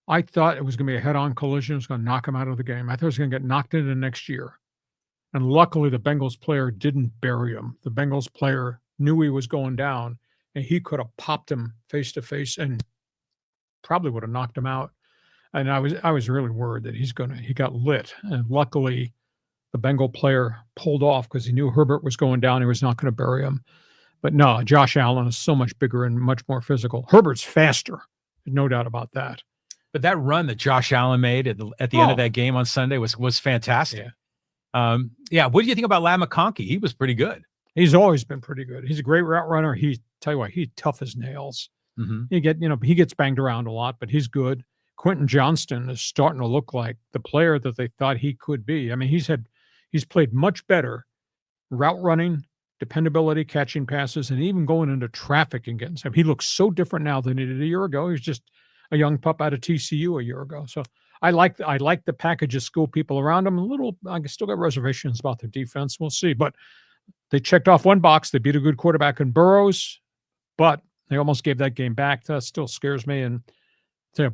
I thought it was going to be a head-on collision. It was going to knock him out of the game. I thought he was going to get knocked into next year. And luckily, the Bengals player didn't bury him. The Bengals player knew he was going down, and he could have popped him face-to-face and probably would have knocked him out. And I was really worried that he got lit. And luckily, the Bengal player pulled off because he knew Herbert was going down. He was not going to bury him. But no, Josh Allen is so much bigger and much more physical. Herbert's faster. There's no doubt about that. But that run that Josh Allen made at the end of that game on Sunday was fantastic. Yeah. What do you think about Ladd McConkey? He was pretty good. He's always been pretty good. He's a great route runner. He's tough as nails. Mm-hmm. He gets banged around a lot, but he's good. Quentin Johnston is starting to look like the player that they thought he could be. I mean, he's played much better route running, dependability, catching passes, and even going into traffic and getting some. He looks so different now than he did a year ago. He's just a young pup out of TCU a year ago. So I like the package of school people around him. I still got reservations about their defense. We'll see. But they checked off one box. They beat a good quarterback in Burrows, but they almost gave that game back. That still scares me. And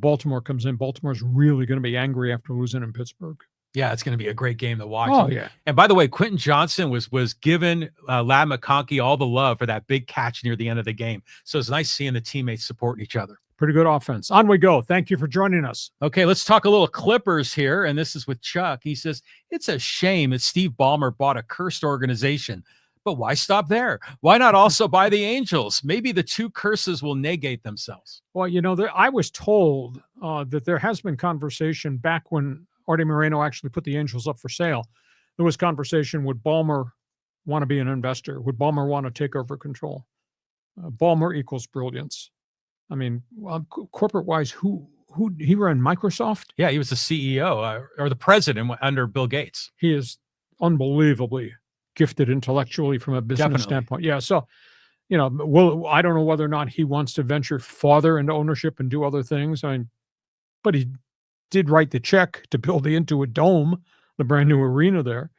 Baltimore comes in. Baltimore's really going to be angry after losing in Pittsburgh. Yeah, it's going to be a great game to watch. Oh, yeah. And by the way, Quentin Johnston was giving Ladd McConkey all the love for that big catch near the end of the game. So it's nice seeing the teammates supporting each other. Pretty good offense. On we go. Thank you for joining us. Okay, let's talk a little Clippers here, and this is with Chuck. He says, it's a shame that Steve Ballmer bought a cursed organization, but why stop there? Why not also buy the Angels? Maybe the two curses will negate themselves. Well, I was told that there has been conversation back when Artie Moreno actually put the Angels up for sale. There was conversation, would Ballmer want to be an investor? Would Ballmer want to take over control? Ballmer equals brilliance. I mean, corporate-wise, who he ran Microsoft? Yeah, he was the CEO or the president under Bill Gates. He is unbelievably gifted intellectually from a business standpoint. Yeah, so, I don't know whether or not he wants to venture farther into ownership and do other things. But he did write the check to build the Intuit Dome, the brand new arena there.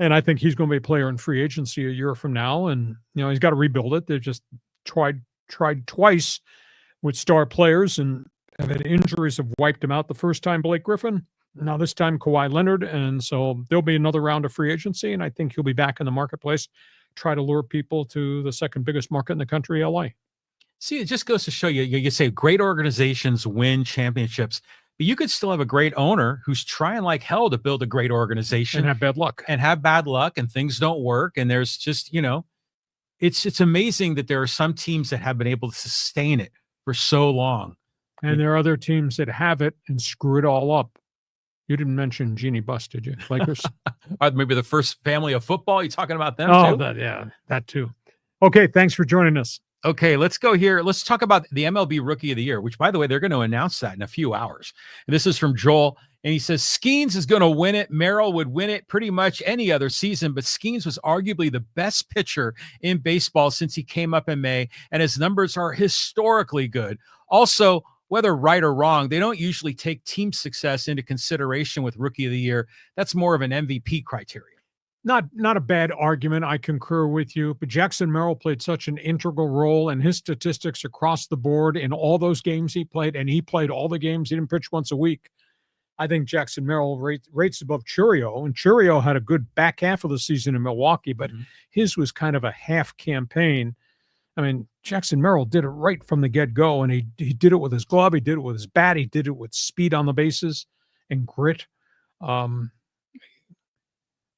And I think he's going to be a player in free agency a year from now. And, he's got to rebuild it. They've just tried twice with star players and have had injuries have wiped him out. The first time, Blake Griffin. Now this time, Kawhi Leonard. And so there'll be another round of free agency. And I think he'll be back in the marketplace, try to lure people to the second biggest market in the country, LA. See, it just goes to show you say great organizations win championships, but you could still have a great owner who's trying like hell to build a great organization and have bad luck and things don't work. And there's just, it's amazing that there are some teams that have been able to sustain it for so long. And there are other teams that have it and screw it all up. You didn't mention Jeannie Buss, did you? Lakers? Maybe the first family of football. You talking about them Oh, too? that too. Okay, thanks for joining us. Okay, let's go here. Let's talk about the MLB Rookie of the Year, which, by the way, they're going to announce that in a few hours. And this is from Joel, and he says, Skeens is going to win it. Merrill would win it pretty much any other season, but Skeens was arguably the best pitcher in baseball since he came up in May, and his numbers are historically good. Also, whether right or wrong, they don't usually take team success into consideration with Rookie of the Year. That's more of an MVP criteria. Not a bad argument. I concur with you. But Jackson Merrill played such an integral role, and his statistics across the board in all those games he played, and he played all the games. He didn't pitch once a week. I think Jackson Merrill rates above Churio, and Churio had a good back half of the season in Milwaukee, but his was kind of a half campaign. I mean, Jackson Merrill did it right from the get-go, and he did it with his glove. He did it with his bat. He did it with speed on the bases and grit.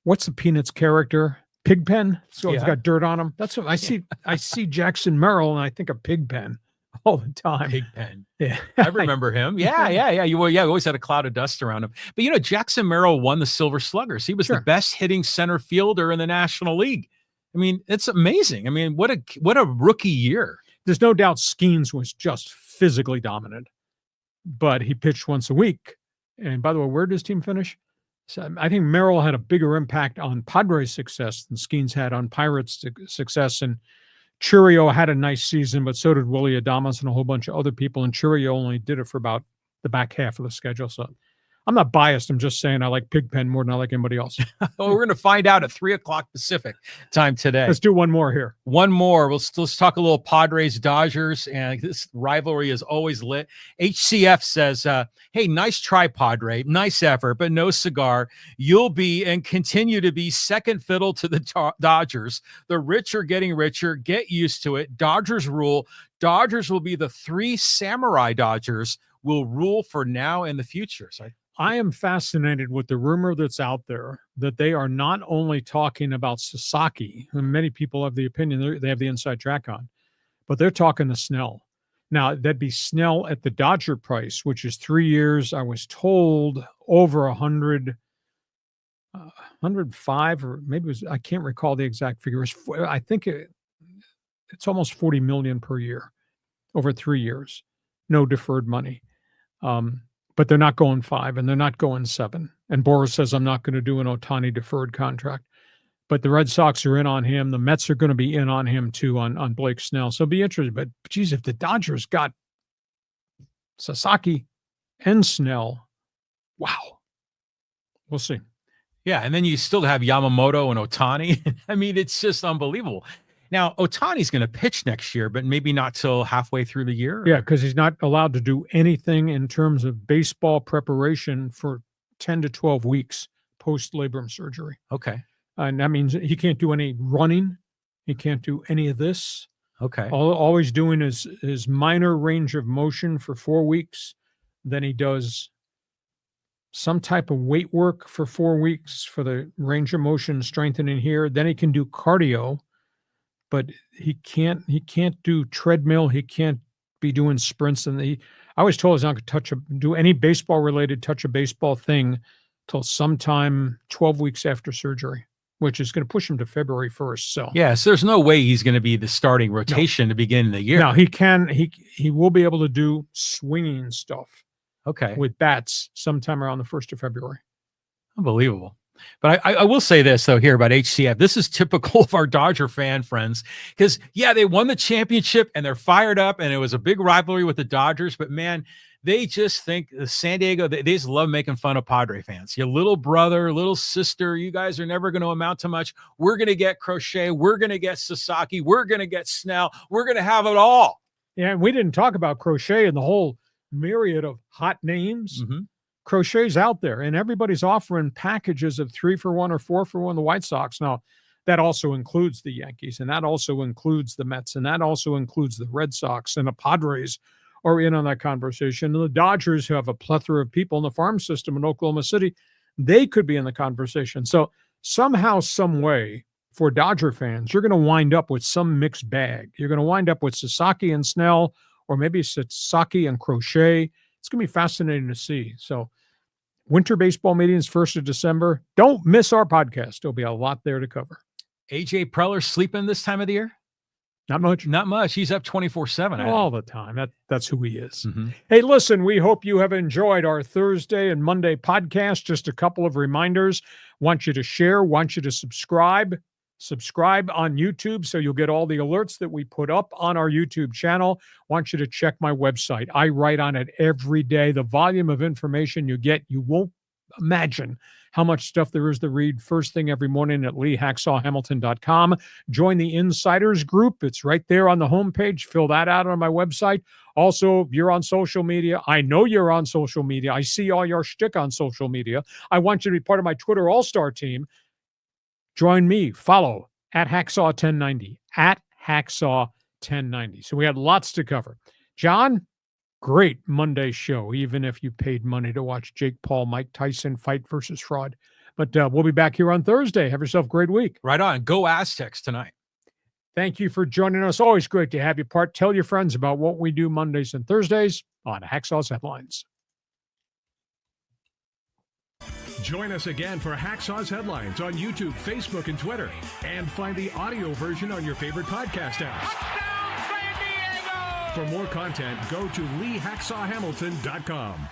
What's the Peanuts character? Pigpen? So he's got dirt on him. That's what I see. I see Jackson Merrill, and I think of Pigpen all the time. Pigpen. Yeah. I remember him. Yeah. You always had a cloud of dust around him. But, Jackson Merrill won the Silver Sluggers. He was the best hitting center fielder in the National League. I mean, it's amazing. I mean, what a rookie year. There's no doubt Skeens was just physically dominant, but he pitched once a week. And by the way, where did his team finish? So I think Merrill had a bigger impact on Padres' success than Skeens had on Pirates' success. And Churio had a nice season, but so did Willie Adames and a whole bunch of other people. And Churio only did it for about the back half of the schedule. So I'm not biased. I'm just saying I like Pigpen more than I like anybody else. Well, we're going to find out at 3:00 Pacific time today. Let's do one more here. One more. Let's talk a little Padres Dodgers, and this rivalry is always lit. HCF says, hey, nice try, Padre. Nice effort, but no cigar. You'll be and continue to be second fiddle to the Dodgers. The rich are getting richer. Get used to it. Dodgers rule. Dodgers will be the three samurai Dodgers will rule for now and the future. So I am fascinated with the rumor that's out there that they are not only talking about Sasaki, who many people have the opinion they have the inside track on, but they're talking to Snell. Now, that'd be Snell at the Dodger price, which is 3 years. I was told over 100, 105, or maybe it was, I can't recall the exact figure. I think it's almost $40 million per year over 3 years. No deferred money. But they're not going 5 and they're not going 7. And Boris says, I'm not going to do an Ohtani deferred contract. But the Red Sox are in on him. The Mets are going to be in on him too, on Blake Snell. So be interested. But geez, if the Dodgers got Sasaki and Snell, wow. We'll see. Yeah, and then you still have Yamamoto and Ohtani. I mean, it's just unbelievable. Now, Ohtani's going to pitch next year, but maybe not till halfway through the year. Yeah, because he's not allowed to do anything in terms of baseball preparation for 10 to 12 weeks post-labrum surgery. Okay. And that means he can't do any running. He can't do any of this. Okay. All he's doing is minor range of motion for 4 weeks. Then he does some type of weight work for 4 weeks for the range of motion strengthening here. Then he can do cardio. But he can't do treadmill. He can't be doing sprints. And I was told he's not going to do any baseball-related touch a baseball thing till sometime 12 weeks after surgery, which is going to push him to February 1st. So yes, there's no way he's going to be the starting rotation to begin the year. No, he will be able to do swinging stuff. Okay. With bats sometime around the 1st of February. Unbelievable. But I will say this, though, here about HCF. This is typical of our Dodger fan friends because, yeah, they won the championship and they're fired up and it was a big rivalry with the Dodgers. But, man, they just think San Diego, they just love making fun of Padre fans. Your little brother, little sister, you guys are never going to amount to much. We're going to get Crochet. We're going to get Sasaki. We're going to get Snell. We're going to have it all. Yeah, and we didn't talk about Crochet and the whole myriad of hot names. Mm-hmm. Crochet's out there, and everybody's offering packages of 3-for-1 or 4-for-1. The White Sox. Now, that also includes the Yankees, and that also includes the Mets, and that also includes the Red Sox, and the Padres are in on that conversation. And the Dodgers, who have a plethora of people in the farm system in Oklahoma City, they could be in the conversation. So somehow, some way, for Dodger fans, you're going to wind up with some mixed bag. You're going to wind up with Sasaki and Snell, or maybe it's sake and crochet. It's going to be fascinating to see. So winter baseball meetings, 1st of December. Don't miss our podcast. There'll be a lot there to cover. AJ Preller sleeping this time of the year? Not much. Not much. He's up 24/7. All the time. That's who he is. Hey, listen, we hope you have enjoyed our Thursday and Monday podcast. Just a couple of reminders. Want you to share, want you to subscribe. Subscribe on YouTube so you'll get all the alerts that we put up on our YouTube channel. Want you to check my website. I write on it every day. The volume of information you get, you won't imagine how much stuff there is to read first thing every morning at leehacksawhamilton.com. Join the Insiders group. It's right there on the homepage. Fill that out on my website. Also, you're on social media. I know you're on social media. I see all your shtick on social media. I want you to be part of my Twitter All-Star team. Join me. Follow at Hacksaw1090. At Hacksaw1090. So we had lots to cover. John, great Monday show, even if you paid money to watch Jake Paul, Mike Tyson fight versus fraud. But we'll be back here on Thursday. Have yourself a great week. Right on. Go Aztecs tonight. Thank you for joining us. Always great to have you part. Tell your friends about what we do Mondays and Thursdays on Hacksaw's Headlines. Join us again for Hacksaw's Headlines on YouTube, Facebook, and Twitter. And find the audio version on your favorite podcast apps. For more content, go to leehacksawhamilton.com.